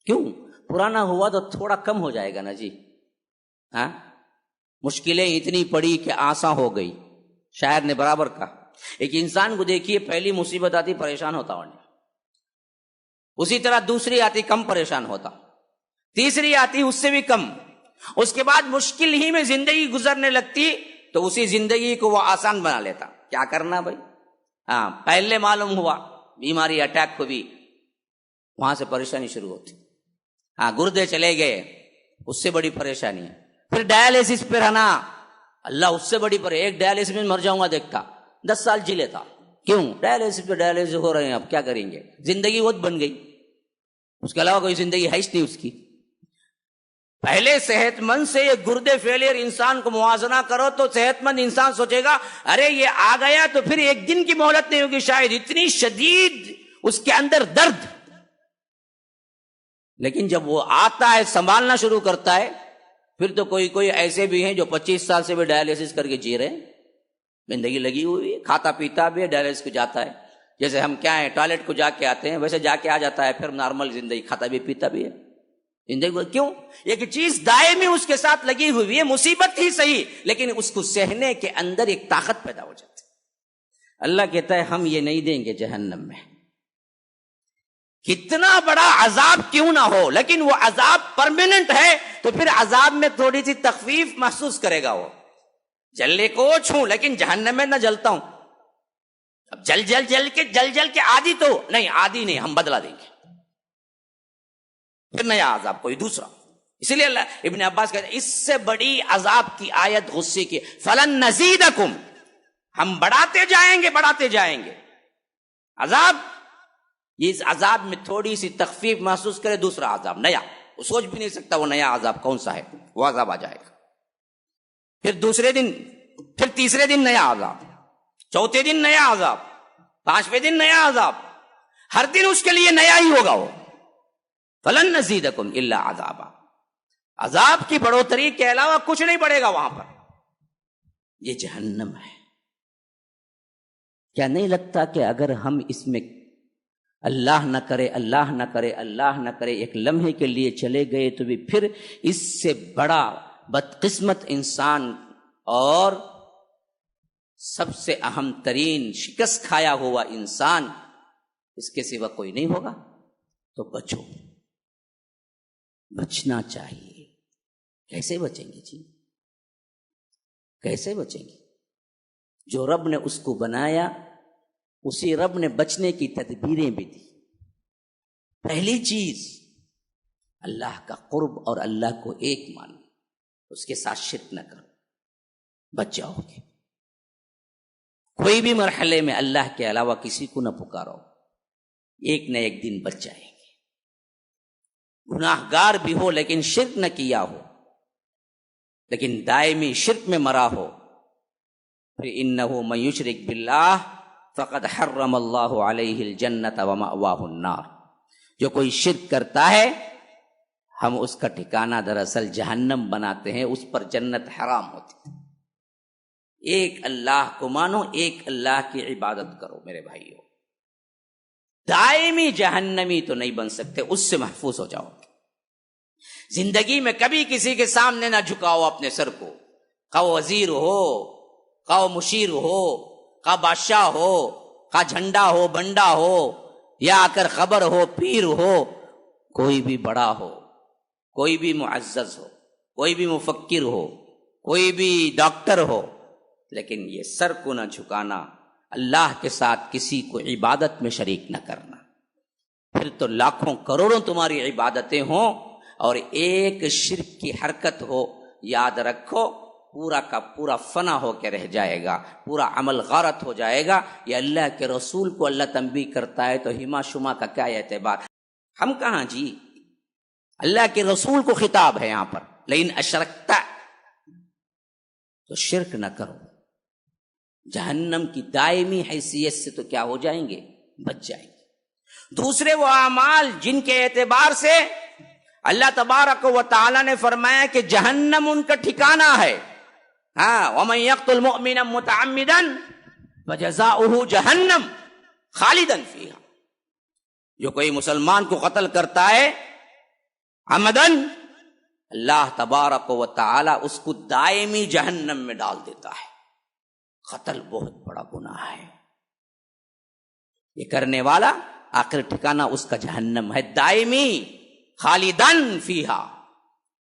کیوں؟ پرانا ہوا تو تھوڑا کم ہو جائے گا نا جی، ہاں، مشکلیں اتنی پڑی کہ آسان ہو گئی۔ شاعر نے برابر کہا، ایک انسان کو دیکھیے، پہلی مصیبت آتی پریشان ہوتا ہونے، اسی طرح دوسری آتی کم پریشان ہوتا، تیسری آتی اس سے بھی کم، اس کے بعد مشکل ہی میں زندگی گزرنے لگتی تو اسی زندگی کو وہ آسان بنا لیتا۔ کیا کرنا بھائی؟ ہاں، پہلے معلوم ہوا بیماری اٹیک ہوئی، وہاں سے پریشانی شروع ہوتی. ہاں گردے چلے گئے, اس سے بڑی پریشانی ہے. پھر ڈائلسس پہ رہنا, اللہ اس سے بڑی ایک ڈائلسس میں مر جاؤں گا دیکھتا, 10 سال جی لیتا. کیوں؟ ڈائلسس پہ ڈائلسس ہو رہے ہیں, اب کیا کریں گے؟ زندگی وہ بن گئی, اس کے علاوہ کوئی زندگی ہے نہیں اس کی. پہلے صحت مند سے یہ گردے فیلئر انسان کو موازنہ کرو تو صحت مند انسان سوچے گا ارے یہ آ گیا تو پھر ایک دن کی مہلت نہیں ہوگی شاید, اتنی شدید اس کے اندر درد. لیکن جب وہ آتا ہے, سنبھالنا شروع کرتا ہے, پھر تو کوئی ایسے بھی ہیں جو 25 سال سے بھی ڈائلسس کر کے جی رہے ہیں, زندگی لگی ہوئی ہے, کھاتا پیتا بھی ہے, ڈائلسس کو جاتا ہے. جیسے ہم کیا ہیں, ٹوائلٹ کو جا کے آتے ہیں, ویسے جا کے آ جاتا ہے, پھر نارمل زندگی, کھاتا بھی پیتا بھی ہے زندگی. کیوں؟ ایک چیز دائمی اس کے ساتھ لگی ہوئی ہے, مصیبت ہی صحیح, لیکن اس کو سہنے کے اندر ایک طاقت پیدا ہو جاتی ہے. اللہ کہتا ہے ہم یہ نہیں دیں گے جہنم میں, کتنا بڑا عذاب کیوں نہ ہو, لیکن وہ عذاب پرماننٹ ہے, تو پھر عذاب میں تھوڑی سی تخفیف محسوس کرے گا. وہ جلنے کو چھوں, لیکن جہنم میں نہ جلتا ہوں. اب جل کے عادی تو نہیں, عادی نہیں, ہم بدلا دیں گے, پھر نیا عذاب کوئی دوسرا. اسی لیے اللہ ابن عباس کہتے ہیں اس سے بڑی عذاب کی آیت غصے کی, فلن نزیدکم, ہم بڑھاتے جائیں گے عذاب. اس عذاب میں تھوڑی سی تخفیف محسوس کرے, دوسرا عذاب نیا, وہ سوچ بھی نہیں سکتا وہ نیا عذاب کون سا ہے, وہ عذاب آ جائے گا. پھر دوسرے دن, پھر تیسرے دن نیا عذاب, چوتھے دن نیا عذاب, 5ویں دن نیا عذاب, ہر دن اس کے لیے نیا ہی ہوگا. وہ فلن نزیدکم الا عذابا, عذاب کی بڑھوتری کے علاوہ کچھ نہیں بڑھے گا وہاں پر. یہ جہنم ہے. کیا نہیں لگتا کہ اگر ہم اس میں اللہ نہ کرے ایک لمحے کے لیے چلے گئے تو بھی پھر اس سے بڑا بدقسمت انسان اور سب سے اہم ترین شکست کھایا ہوا انسان اس کے سوا کوئی نہیں ہوگا. تو بچو, بچنا چاہیے. کیسے بچیں گے جی, کیسے بچیں گے؟ جو رب نے اس کو بنایا اسی رب نے بچنے کی تدبیریں بھی دی. پہلی چیز اللہ کا قرب اور اللہ کو ایک مانو, اس کے ساتھ شرک نہ کرو, بچ جاؤ گے. کوئی بھی مرحلے میں اللہ کے علاوہ کسی کو نہ پکارو, ایک نہ ایک دن بچ جائیں گے. گناہ گار بھی ہو لیکن شرک نہ کیا ہو, لیکن دائمی شرک میں مرا ہو, پھر انہ من یشرک باللہ فقد حرم اللہ علیہ الجنۃ ومأواہ النار. جو کوئی شرک کرتا ہے ہم اس کا ٹھکانہ دراصل جہنم بناتے ہیں, اس پر جنت حرام ہوتی ہے. ایک اللہ کو مانو, ایک اللہ کی عبادت کرو میرے بھائیو. دائمی جہنمی تو نہیں بن سکتے, اس سے محفوظ ہو جاؤ. زندگی میں کبھی کسی کے سامنے نہ جھکاؤ اپنے سر کو, خواہ وزیر ہو, خواہ مشیر ہو, خواہ بادشاہ ہو, خواہ جھنڈا ہو, بنڈا ہو, یا آ کر خبر ہو, پیر ہو, کوئی بھی بڑا ہو, کوئی بھی معزز ہو, کوئی بھی مفکر ہو, کوئی بھی ڈاکٹر ہو, لیکن یہ سر کو نہ جھکانا, اللہ کے ساتھ کسی کو عبادت میں شریک نہ کرنا. پھر تو لاکھوں کروڑوں تمہاری عبادتیں ہوں اور ایک شرک کی حرکت ہو, یاد رکھو پورا کا پورا فنا ہو کے رہ جائے گا, پورا عمل غارت ہو جائے گا. یہ اللہ کے رسول کو اللہ تنبیہ کرتا ہے تو ہما شما کا کیا اعتبار؟ ہم کہاں جی, اللہ کے رسول کو خطاب ہے یہاں پر. لیکن اشرکتا, تو شرک نہ کرو. جہنم کی دائمی حیثیت سے تو کیا ہو جائیں گے, بچ جائیں گے. دوسرے وہ اعمال جن کے اعتبار سے اللہ تبارک و تعالی نے فرمایا کہ جہنم ان کا ٹھکانہ ہے. ہاں, ومن یقتل مؤمنا متعمدا فجزاؤہ جہنم خالدا فیہا. جو کوئی مسلمان کو قتل کرتا ہے عمدن, اللہ تبارک و تعالی اس کو دائمی جہنم میں ڈال دیتا ہے. قتل بہت بڑا گناہ ہے, یہ کرنے والا آخر ٹھکانہ اس کا جہنم ہے, دائمی خالدن فیہا,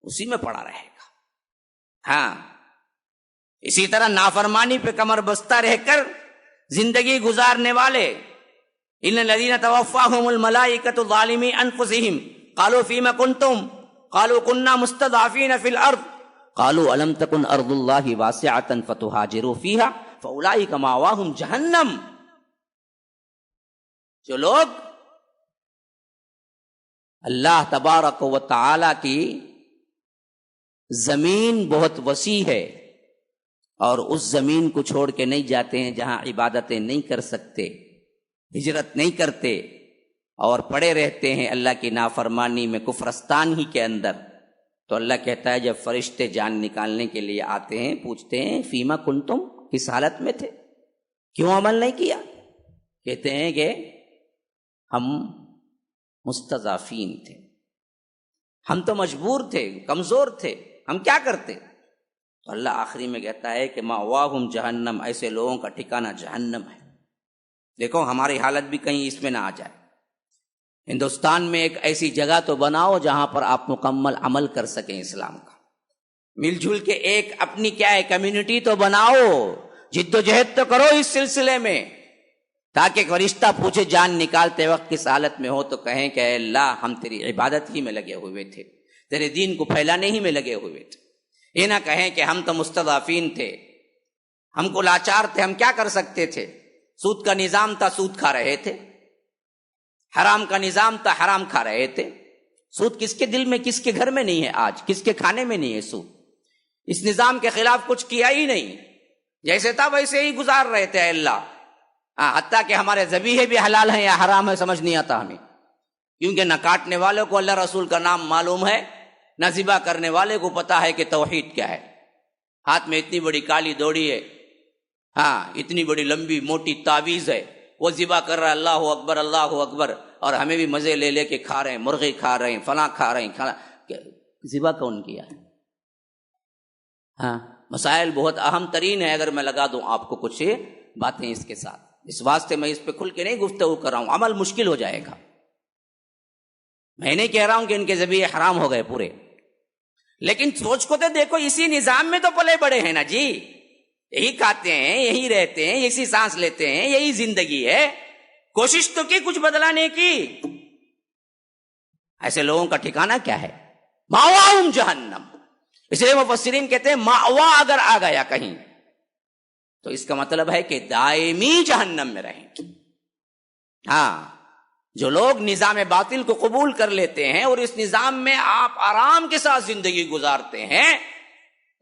اسی میں پڑا رہے گا. ہاں, اسی طرح نافرمانی پہ کمر بستہ رہ کر زندگی گزارنے والے ان الذین توفاہم الملائکۃ ظالمی انفسہم قالوا فیم کنتم قالوا کنا مستضعفین فی الارض قالوا الم تکن ارض اللہ واسعۃ فتہاجروا فیہا فاولئک مأواہم جہنم. جو لوگ اللہ تبارک و تعالی کی زمین بہت وسیع ہے اور اس زمین کو چھوڑ کے نہیں جاتے ہیں جہاں عبادتیں نہیں کر سکتے، ہجرت نہیں کرتے اور پڑے رہتے ہیں اللہ کی نافرمانی میں کفرستان ہی کے اندر، تو اللہ کہتا ہے جب فرشتے جان نکالنے کے لیے آتے ہیں پوچھتے ہیں فیما کنتم، کس حالت میں تھے، کیوں عمل نہیں کیا؟ کہتے ہیں کہ ہم مستضعفین تھے، ہم تو مجبور تھے، کمزور تھے، ہم کیا کرتے؟ تو اللہ آخری میں کہتا ہے کہ مأواہم جہنم، ایسے لوگوں کا ٹھکانہ جہنم ہے. دیکھو ہماری حالت بھی کہیں اس میں نہ آ جائے. ہندوستان میں ایک ایسی جگہ تو بناؤ جہاں پر آپ مکمل عمل کر سکیں اسلام کا، مل جل کے ایک اپنی کیا ہے کمیونٹی تو بناؤ، جد و جہد تو کرو اس سلسلے میں، تاکہ فرشتہ پوچھے جان نکالتے وقت کس حالت میں ہو تو کہیں کہ اے اللہ ہم تیری عبادت ہی میں لگے ہوئے تھے، تیرے دین کو پھیلانے ہی میں لگے ہوئے تھے. یہ نہ کہیں کہ ہم تو مستضعفین تھے، ہم کو لاچار تھے، ہم کیا کر سکتے تھے، سود کا نظام تھا سود کھا رہے تھے، حرام کا نظام تھا حرام کھا رہے تھے. سود کس کے دل میں کس کے گھر میں نہیں ہے آج، کس کے کھانے میں نہیں ہے سود. اس نظام کے خلاف کچھ کیا ہی نہیں، جیسے تھا ویسے ہی گزار رہے تھے. اے اللہ حتیٰ کہ ہمارے ذبیحے بھی حلال ہیں یا حرام ہے سمجھ نہیں آتا ہمیں، کیونکہ نہ کاٹنے والوں کو اللہ رسول کا نام معلوم ہے، نہ ذبح کرنے والے کو پتا ہے کہ توحید کیا ہے. ہاتھ میں اتنی بڑی کالی دوڑی ہے، اتنی بڑی لمبی موٹی تعویذ ہے، وہ ذبح کر رہا ہے اللہ اکبر، اور ہمیں بھی مزے لے لے کے کھا رہے ہیں، مرغی کھا رہے ہیں، فلاں کھا رہے ہیں. ذبح کون کیا ہے؟ مسائل بہت اہم ترین ہے. اگر میں لگا دوں آپ کو کچھ باتیں اس کے ساتھ، اس واسطے میں اس پہ کھل کے نہیں گفتگو کر رہا ہوں، عمل مشکل ہو جائے گا. میں نہیں کہہ رہا ہوں کہ ان کے ذبیحے حرام ہو گئے پورے، لیکن سوچ کو تو دیکھو، اسی نظام میں تو پلے بڑے ہیں نا جی، یہی کھاتے ہیں، یہی رہتے ہیں، اسی سانس لیتے ہیں، یہی زندگی ہے. کوشش تو کی کچھ بدلانے کی. ایسے لوگوں کا ٹھکانہ کیا ہے؟ مأواہم جہنم. اس لیے مفسرین کہتے ہیں مأوا اگر آ گیا کہیں تو اس کا مطلب ہے کہ دائمی جہنم میں رہیں گے. جو لوگ نظام باطل کو قبول کر لیتے ہیں اور اس نظام میں آپ آرام کے ساتھ زندگی گزارتے ہیں،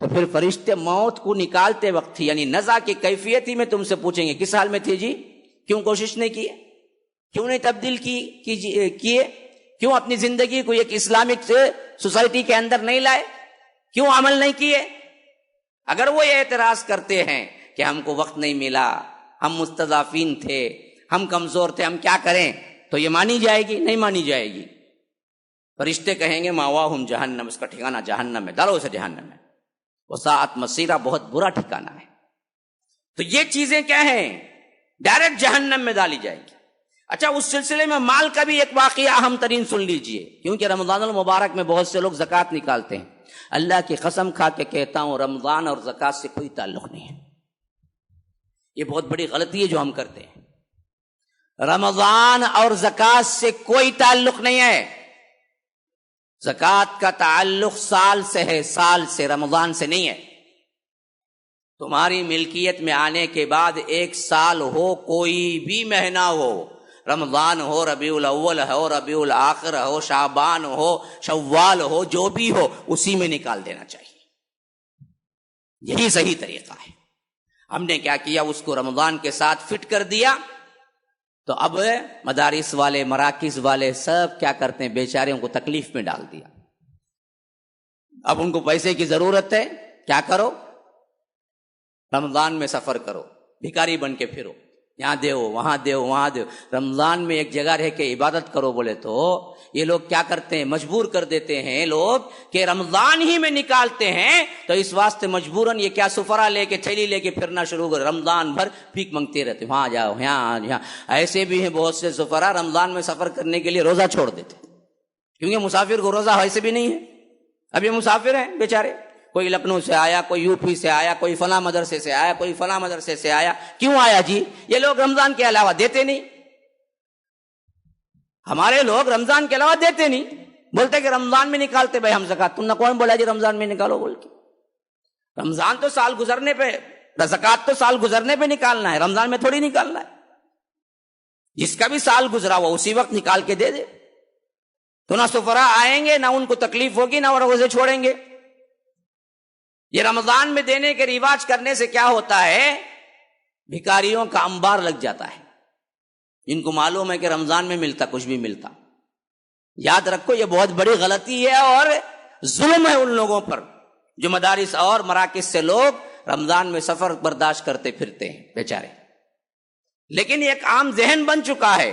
تو پھر فرشتے موت کو نکالتے وقت یعنی نزع کی کیفیت ہی میں تم سے پوچھیں گے کس حال میں تھے جی، کیوں کوشش نہیں کی، کیوں نہیں تبدیل کیے، کیوں اپنی زندگی کو ایک اسلامک سوسائٹی کے اندر نہیں لائے، کیوں عمل نہیں کیے. اگر وہ یہ اعتراض کرتے ہیں کہ ہم کو وقت نہیں ملا، ہم مستضعفین تھے، ہم کمزور تھے، ہم کیا کریں، تو یہ مانی جائے گی؟ نہیں مانی جائے گی. فرشتے کہیں گے مأواہم جہنم، اس کا ٹھکانہ جہنم ہے، ڈالو اسے جہنم ہے، وساعت مصیرہ، بہت برا ٹھکانہ ہے. تو یہ چیزیں کیا ہیں؟ ڈائریکٹ جہنم میں ڈالی جائے گی. اچھا، اس سلسلے میں مال کا بھی ایک واقعہ اہم ترین سن لیجئے، کیونکہ رمضان المبارک میں بہت سے لوگ زکوٰۃ نکالتے ہیں. اللہ کی قسم کھا کے کہتا ہوں رمضان اور زکوٰۃ سے کوئی تعلق نہیں ہے. یہ بہت بڑی غلطی ہے جو ہم کرتے ہیں. رمضان اور زکوٰۃ سے کوئی تعلق نہیں ہے. زکوٰۃ کا تعلق سال سے ہے، سال سے، رمضان سے نہیں ہے. تمہاری ملکیت میں آنے کے بعد ایک سال ہو، کوئی بھی مہینہ ہو، رمضان ہو، ربیع الاول ہو، ربیع الاخر ہو، شعبان ہو، شوال ہو، جو بھی ہو اسی میں نکال دینا چاہیے. یہی صحیح طریقہ ہے. ہم نے کیا کیا، اس کو رمضان کے ساتھ فٹ کر دیا. تو اب مدارس والے، مراکز والے سب کیا کرتے ہیں، بیچاروں کو تکلیف میں ڈال دیا. اب ان کو پیسے کی ضرورت ہے، کیا کرو، رمضان میں سفر کرو، بھکاری بن کے پھرو، یہاں دیو وہاں دیو وہاں دیو. رمضان میں ایک جگہ رہ کے عبادت کرو بولے تو یہ لوگ کیا کرتے ہیں، مجبور کر دیتے ہیں لوگ کہ رمضان ہی میں نکالتے ہیں. تو اس واسطے مجبوراً یہ کیا سفرہ لے کے، تھیلی لے کے پھرنا شروع کر، رمضان بھر بھیک منگتے رہتے، وہاں جاؤ یہاں. ایسے بھی ہیں بہت سے سفرہ رمضان میں سفر کرنے کے لیے روزہ چھوڑ دیتے، کیونکہ مسافر کو روزہ ویسے بھی نہیں ہے. اب یہ مسافر ہیں بیچارے، کوئی لکھنؤ سے آیا، کوئی یو پی سے آیا، کوئی فلاں مدرسے سے آیا، کوئی فلاں مدرسے سے آیا. کیوں آیا جی؟ یہ لوگ رمضان کے علاوہ دیتے نہیں. ہمارے لوگ رمضان کے علاوہ دیتے نہیں، بولتے کہ رمضان میں نکالتے بھائی ہم زکات. تم نے کون بولا جی رمضان میں نکالو بول کے؟ رمضان تو سال گزرنے پہ، زکات تو سال گزرنے پہ نکالنا ہے، رمضان میں تھوڑی نکالنا ہے. جس کا بھی سال گزرا وہ اسی وقت نکال کے دے دے، تو نہ سفراء آئیں گے، نہ ان کو تکلیف ہوگی، نہ وہ روزے چھوڑیں گے. یہ رمضان میں دینے کے رواج کرنے سے کیا ہوتا ہے؟ بھکاریوں کا انبار لگ جاتا ہے. ان کو معلوم ہے کہ رمضان میں ملتا کچھ بھی ملتا. یاد رکھو یہ بہت بڑی غلطی ہے اور ظلم ہے ان لوگوں پر جو مدارس اور مراکز سے لوگ رمضان میں سفر برداشت کرتے پھرتے ہیں بیچارے. لیکن ایک عام ذہن بن چکا ہے،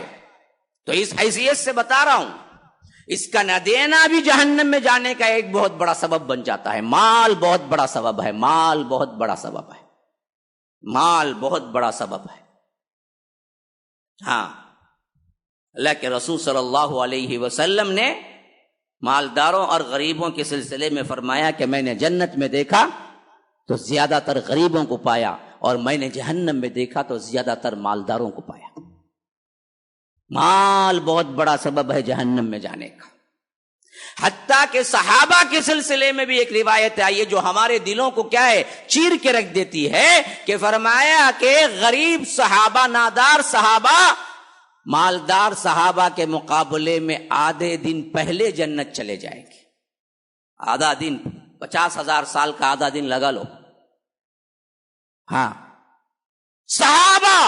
تو اس حیثیت سے بتا رہا ہوں، اس کا نہ دینا بھی جہنم میں جانے کا ایک بہت بڑا سبب بن جاتا ہے. مال بہت بڑا سبب ہے، مال بہت بڑا سبب ہے، مال بہت بڑا سبب ہے. ہاں، اللہ کے رسول صلی اللہ علیہ وسلم نے مالداروں اور غریبوں کے سلسلے میں فرمایا کہ میں نے جنت میں دیکھا تو زیادہ تر غریبوں کو پایا، اور میں نے جہنم میں دیکھا تو زیادہ تر مالداروں کو پایا. مال بہت بڑا سبب ہے جہنم میں جانے کا. حتیٰ کہ صحابہ کے سلسلے میں بھی ایک روایت آئی ہے جو ہمارے دلوں کو کیا ہے، چیر کے رکھ دیتی ہے، کہ فرمایا کہ غریب صحابہ، نادار صحابہ مالدار صحابہ کے مقابلے میں آدھے دن پہلے جنت چلے جائیں گے. آدھا دن، 50,000 سال کا آدھا دن لگا لو. ہاں، صحابہ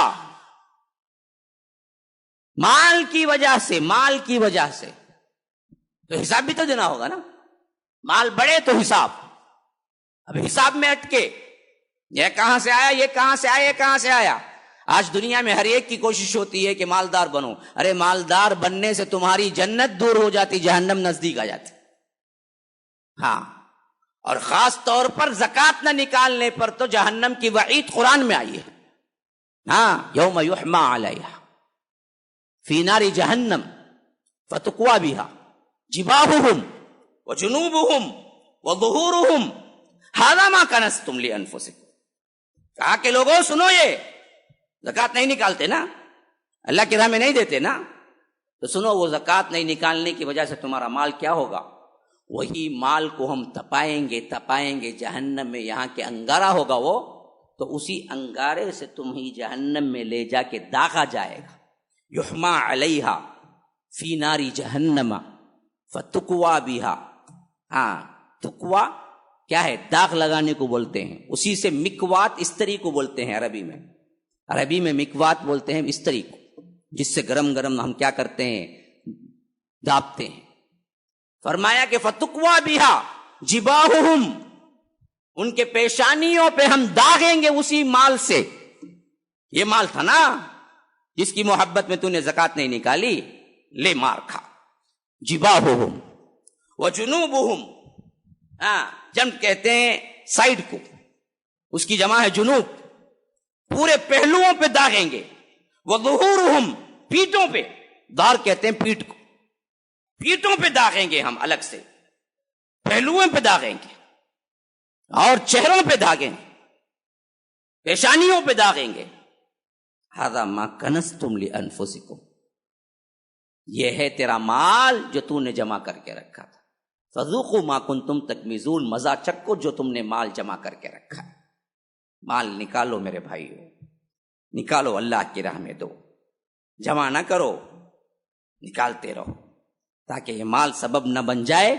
مال کی وجہ سے، مال کی وجہ سے تو حساب بھی تو دینا ہوگا نا. مال بڑھے تو حساب. اب حساب میں اٹکے، یہ کہاں سے آیا، یہ کہاں سے آیا، یہ کہاں سے آیا. آج دنیا میں ہر ایک کی کوشش ہوتی ہے کہ مالدار بنو. ارے مالدار بننے سے تمہاری جنت دور ہو جاتی، جہنم نزدیک آ جاتی. ہاں، اور خاص طور پر زکات نہ نکالنے پر تو جہنم کی وعید قرآن میں آئی ہے. ہاں، یوم یحمى علیہا فی نار جہنم فتقوی بہا جباہہم وجنوبہم وظہورہم ھذا ما کنزتم لانفسکم. کہا کہ لوگوں سنو، یہ زکات نہیں نکالتے نا، اللہ کی راہ میں نہیں دیتے نا، تو سنو وہ زکات نہیں نکالنے کی وجہ سے تمہارا مال کیا ہوگا؟ وہی مال کو ہم تپائیں گے جہنم میں. یہاں کے انگارہ ہوگا وہ، تو اسی انگارے سے تمہیں جہنم میں لے جا کے داغا جائے گا. یحمى علیہا فی نار جہنم فتقوی بہا. ہاں، تقوی کیا ہے؟ داغ لگانے کو بولتے ہیں. اسی سے مکوات استری کو بولتے ہیں عربی میں. عربی میں مکوات بولتے ہیں استری کو، جس سے گرم گرم ہم کیا کرتے ہیں، داپتے ہیں. فرمایا کہ فتقوی بہا جباہہم، ان کے پیشانیوں پہ ہم داغیں گے اسی مال سے. یہ مال تھا نا جس کی محبت میں تو نے زکات نہیں نکالی، لے مار کھا. جباہہم وجنوبہم، جنب کہتے ہیں سائڈ کو، اس کی جمع ہے جنوب. پورے پہلوؤں پہ داغیں گے. وظہورہم، پیٹوں پہ، دار کہتے ہیں پیٹ کو، پیٹوں پہ داغیں گے ہم الگ سے، پہلوؤں پہ داغیں گے، اور چہروں پہ داغیں گے، پیشانیوں پہ داغیں گے. ھذا ما کنزتم لانفسکم، یہ ہے تیرا مال جو تو نے جمع کر کے رکھا تھا. فذوقوا ما کنتم تکمزون، مزہ چکو جو تم نے مال جمع کر کے رکھا ہے. مال نکالو میرے بھائیو، نکالو، اللہ کی راہ میں دو. جمع نہ کرو، نکالتے رہو، تاکہ یہ مال سبب نہ بن جائے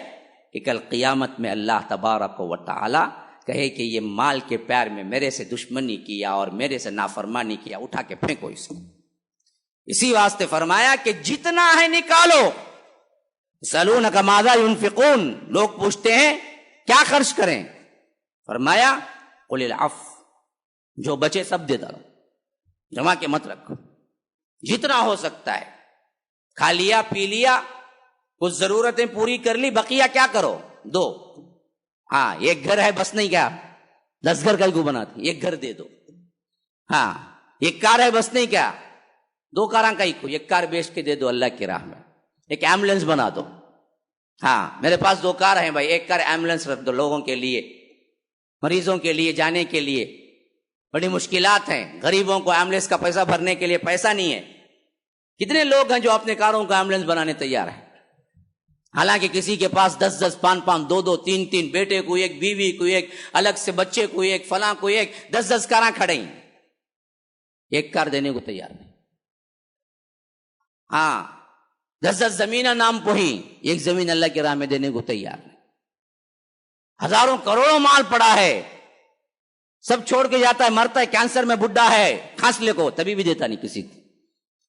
کہ کل قیامت میں اللہ تبارک و تعالی کہے کہ یہ مال کے پیار میں میرے سے دشمنی کیا اور میرے سے نافرمانی کیا، اٹھا کے پھینکو اس کو. اسی واسطے فرمایا کہ جتنا ہے نکالو. یسألونک ماذا ينفقون، لوگ پوچھتے ہیں کیا خرچ کریں. فرمایا قل العفو، جو بچے سب دے دو، جمع کے مت رکھو. جتنا ہو سکتا ہے کھا لیا، پی لیا، کچھ ضرورتیں پوری کر لی، بقیہ کیا کرو، دو. ہاں، ایک گھر ہے بس نہیں، کیا 10 گھر کا کو بناتے، ایک گھر دے دو. ہاں، ایک کار ہے بس نہیں، کیا 2 کاراں کا کو، ایک کار بیچ کے دے دو اللہ کی راہ میں. ایک ایمبولینس بنا دو. ہاں، میرے پاس 2 کار ہیں بھائی، ایک کار ایمبولینس رکھ دو، لوگوں کے لیے، مریضوں کے لیے جانے کے لیے. بڑی مشکلات ہیں، غریبوں کو ایمبولینس کا پیسہ بھرنے کے لیے پیسہ نہیں ہے. کتنے لوگ ہیں جو اپنے کاروں کا ایمبولینس بنانے تیار ہیں، حالانکہ کسی کے پاس 10 5 2 3 بیٹے کو ایک، بیوی کو ایک، الگ سے بچے کو ایک، فلاں کو ایک، 10 کاراں کھڑے ہیں، ایک کار دینے کو تیار نہیں۔ ہاں 10 زمینہ نام پوہی، ایک زمین اللہ کی راہ میں دینے کو تیار نہیں۔ ہزاروں کروڑوں مال پڑا ہے، سب چھوڑ کے جاتا ہے، مرتا ہے، کینسر میں بڈھا ہے، کھانسلے کو تبھی بھی دیتا نہیں کسی کو،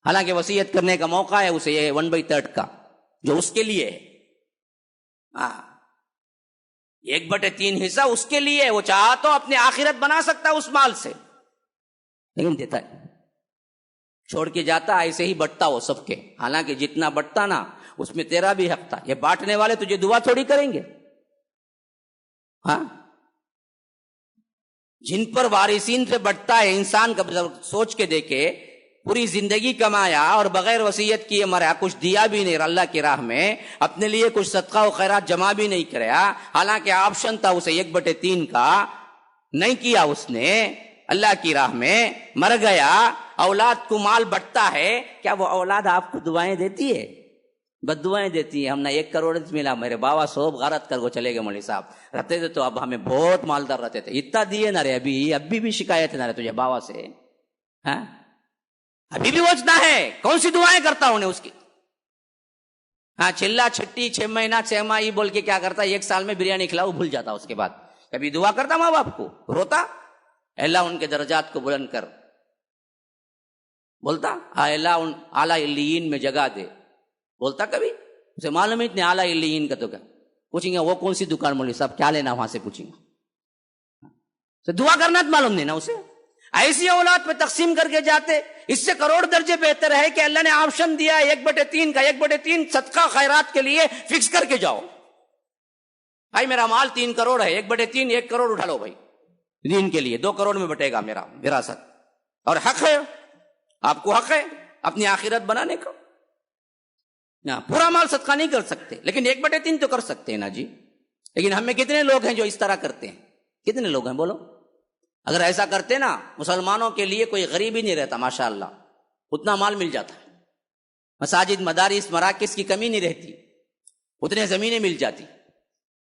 حالانکہ وصیت کرنے کا موقع ہے اسے، یہ 1/3 کا جو اس کے لیے ہے، 1/3 حصہ اس کے لیے ہے، وہ چاہا تو اپنی آخرت بنا سکتا ہے اس مال سے، لیکن دیتا ہے، چھوڑ کے جاتا، ایسے ہی بٹتا وہ سب کے، حالانکہ جتنا بٹتا نا اس میں تیرا بھی حق تھا۔ یہ بانٹنے والے تجھے دعا تھوڑی کریں گے، ہاں جن پر وارثین سے بٹتا ہے انسان کا سوچ کے دیکھے، پوری زندگی کمایا اور بغیر وصیت کیے مرا، کچھ دیا بھی نہیں اللہ کی راہ میں، اپنے لیے کچھ صدقہ و خیرات جمع بھی نہیں کریا، حالانکہ آپشن تھا اسے 1/3 کا، نہیں کیا اس نے اللہ کی راہ میں، مر گیا، اولاد کو مال بٹتا ہے، کیا وہ اولاد آپ کو دعائیں دیتی ہے؟ بد دعائیں دیتی ہیں، ہم نے 1 کروڑ ملا، میرے بابا صوب غارت کر کو چلے گئے، مولوی صاحب رہتے تھے تو اب ہمیں بہت مالدار رہتے تھے، اتنا دیے نہ رہے، ابھی بھی شکایت نہ رہے تجھے بابا سے، ہاں ابھی بھی وجنا ہے، کون سی دعائیں کرتا انہیں اس کی، ہاں چلا چھٹی 6 مہینہ 6 ماہ یہ بول کے کیا کرتا، 1 سال میں بریانی کھلاؤ بھول جاتا، اس کے بعد کبھی دعا کرتا ماں باپ کو، روتا، اللہ ان کے درجات کو بلند کر، بولتا اللہ ان اعلیٰ علیین میں جگہ دے، بولتا کبھی؟ اسے معلوم ہے اتنے اعلیٰ علیین کا تو کیا پوچھیں گے وہ کون سی دکان، مولوی صاحب کیا لینا وہاں سے پوچھیں گے، دعا کرنا تو معلوم نہیں نا اسے، ایسی اولاد پہ تقسیم کر کے جاتے، اس سے کروڑ درجے بہتر ہے کہ اللہ نے آپشن دیا 1/3 کا، 1/3 صدقہ خیرات کے لیے فکس کر کے جاؤ، بھائی میرا مال 3 کروڑ ہے، 1/3 1 کروڑ اٹھا لو بھائی دین کے لیے، 2 کروڑ میں بٹے گا میرا وراثت، اور حق ہے آپ کو، حق ہے اپنی آخرت بنانے کا، پورا مال صدقہ نہیں کر سکتے لیکن 1/3 تو کر سکتے ہیں نا جی، لیکن ہم میں کتنے لوگ ہیں جو اس طرح کرتے ہیں، کتنے لوگ ہیں بولو؟ اگر ایسا کرتے نا مسلمانوں کے لیے کوئی غریب ہی نہیں رہتا، ماشاءاللہ اتنا مال مل جاتا، مساجد مدارس مراکز کی کمی نہیں رہتی، اتنے زمینیں مل جاتی،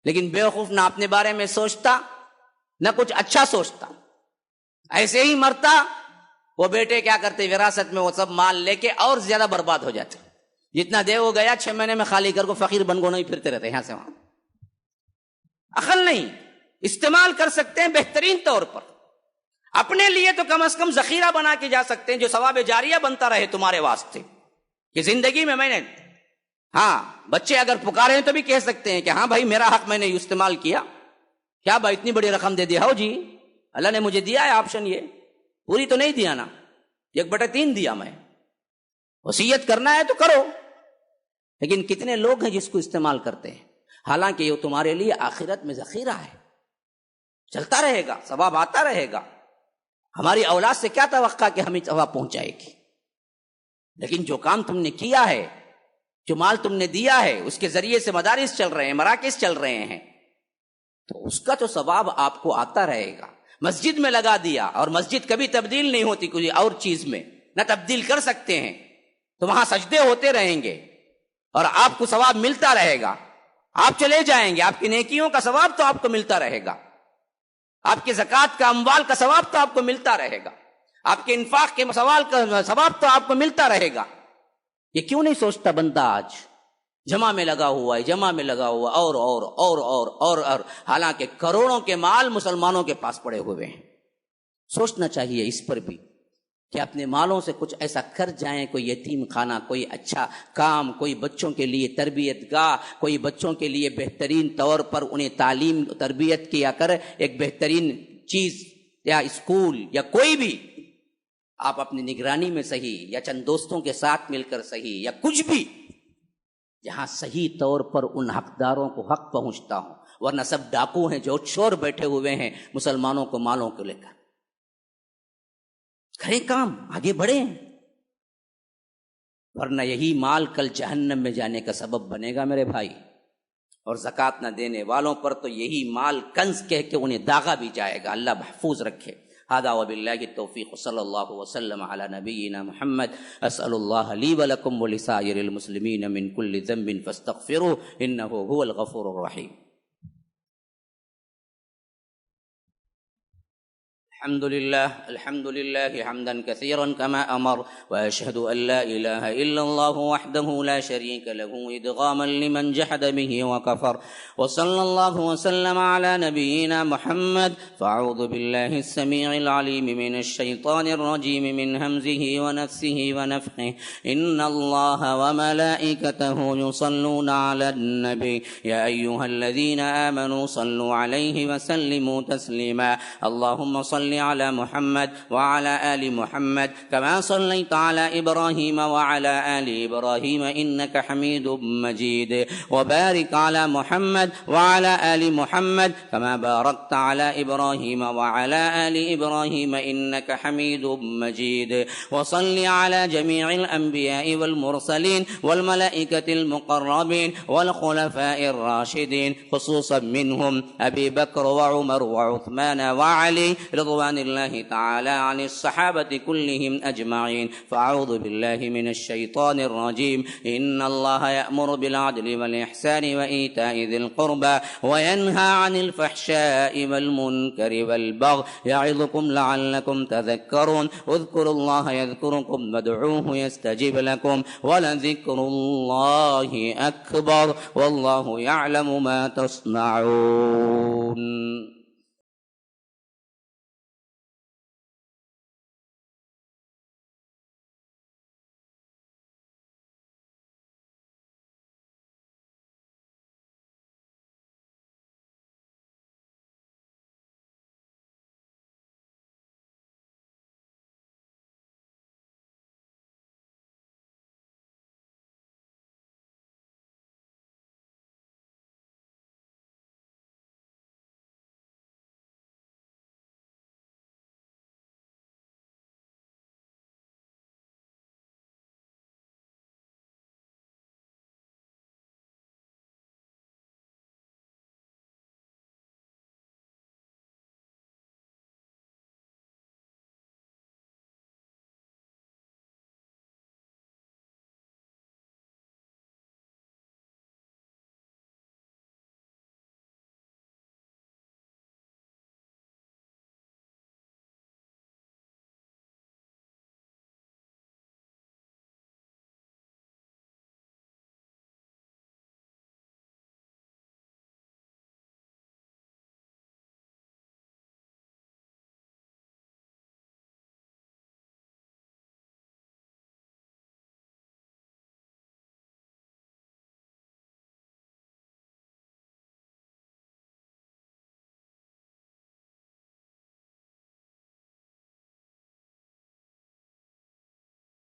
لیکن بیوقوف نہ اپنے بارے میں سوچتا نہ کچھ اچھا سوچتا، ایسے ہی مرتا، وہ بیٹے کیا کرتے وراثت میں وہ سب مال لے کے اور زیادہ برباد ہو جاتے، جتنا دے وہ گیا 6 مہینے میں خالی کر کو فقیر بن کو نہیں پھرتے رہتے یہاں سے وہاں، عقل نہیں استعمال کر سکتے ہیں بہترین طور پر، اپنے لیے تو کم از کم ذخیرہ بنا کے جا سکتے ہیں جو ثواب جاریہ بنتا رہے تمہارے واسطے، کہ زندگی میں نے، ہاں بچے اگر پکارے ہیں تو بھی کہہ سکتے ہیں کہ ہاں بھائی میرا حق میں نے استعمال کیا، کیا بھائی اتنی بڑی رقم دے دیا ہو جی، اللہ نے مجھے دیا ہے آپشن، یہ پوری تو نہیں دیا نا، 1/3 دیا، میں وصیت کرنا ہے تو کرو، لیکن کتنے لوگ ہیں جس کو استعمال کرتے ہیں، حالانکہ یہ تمہارے لیے آخرت میں ذخیرہ ہے، چلتا رہے گا، ثواب آتا رہے گا، ہماری اولاد سے کیا توقع کہ ہمیں ثواب پہنچائے گی، لیکن جو کام تم نے کیا ہے، جو مال تم نے دیا ہے، اس کے ذریعے سے مدارس چل رہے ہیں، مراکز چل رہے ہیں، تو اس کا تو ثواب آپ کو آتا رہے گا، مسجد میں لگا دیا، اور مسجد کبھی تبدیل نہیں ہوتی کوئی اور چیز میں، نہ تبدیل کر سکتے ہیں، تو وہاں سجدے ہوتے رہیں گے اور آپ کو ثواب ملتا رہے گا، آپ چلے جائیں گے، آپ کی نیکیوں کا ثواب تو آپ کو ملتا رہے گا، آپ کے زکوٰۃ کا اموال کا ثواب تو آپ کو ملتا رہے گا، آپ کے انفاق کے سوال کا ثواب تو آپ کو ملتا رہے گا، یہ کیوں نہیں سوچتا بندہ آج جمع میں لگا ہوا ہے، جمع میں لگا ہوا اور حالانکہ کروڑوں کے مال مسلمانوں کے پاس پڑے ہوئے ہیں، سوچنا چاہیے اس پر بھی کہ اپنے مالوں سے کچھ ایسا کر جائیں، کوئی یتیم خانہ، کوئی اچھا کام، کوئی بچوں کے لیے تربیت گاہ، کوئی بچوں کے لیے بہترین طور پر انہیں تعلیم تربیت کیا کر ایک بہترین چیز، یا اسکول یا کوئی بھی آپ اپنی نگرانی میں صحیح، یا چند دوستوں کے ساتھ مل کر صحیح، یا کچھ بھی جہاں صحیح طور پر ان حقداروں کو حق پہنچتا ہوں، ورنہ سب ڈاکو ہیں جو چور بیٹھے ہوئے ہیں مسلمانوں کو مالوں کو لے کر، کریں کام، آگے بڑھیں، ورنہ یہی مال کل جہنم میں جانے کا سبب بنے گا میرے بھائی، اور زکوٰۃ نہ دینے والوں پر تو یہی مال کنز کہہ کے انہیں داغا بھی جائے گا، اللہ محفوظ رکھے۔ هذا وبالله التوفيق صلى الله وسلم على نبينا محمد. أسأل الله لي ولكم ولسائر المسلمين من كل ذنب فاستغفروه إنه هو الغفور الرحيم. الحمد لله حمدا كثيرا كما أمر، وأشهد أن لا إله إلا الله وحده لا شريك له إدغاما لمن جحد به وكفر، وصلى الله وسلم على نبينا محمد. فأعوذ بالله السميع العليم من الشيطان الرجيم من همزه ونفسه ونفخه. إن الله وملائكته يصلون على النبي يا أيها الذين آمنوا صلوا عليه وسلموا تسليما. اللهم صل على محمد وعلى آل محمد كما صليت على إبراهيم وعلى آل إبراهيم إنك حميد مجيد، وبارك على محمد وعلى آل محمد كما باركت على إبراهيم وعلى آل إبراهيم إنك حميد مجيد، وصل على جميع الأنبياء والمرسلين والملائكة المقربين والخلفاء الراشدين، خصوصا منهم أبي بكر وعمر وعثمان وعلي رضوان الله تعالى عن الصحابة كلهم أجمعين. فأعوذ بالله من الشيطان الرجيم. إن الله يأمر بالعدل والإحسان وإيتاء ذي القربى وينهى عن الفحشاء والمنكر والبغي يعظكم لعلكم تذكرون. اذكروا الله يذكركم وادعوه يستجب لكم ولذكر الله أكبر والله يعلم ما تصنعون.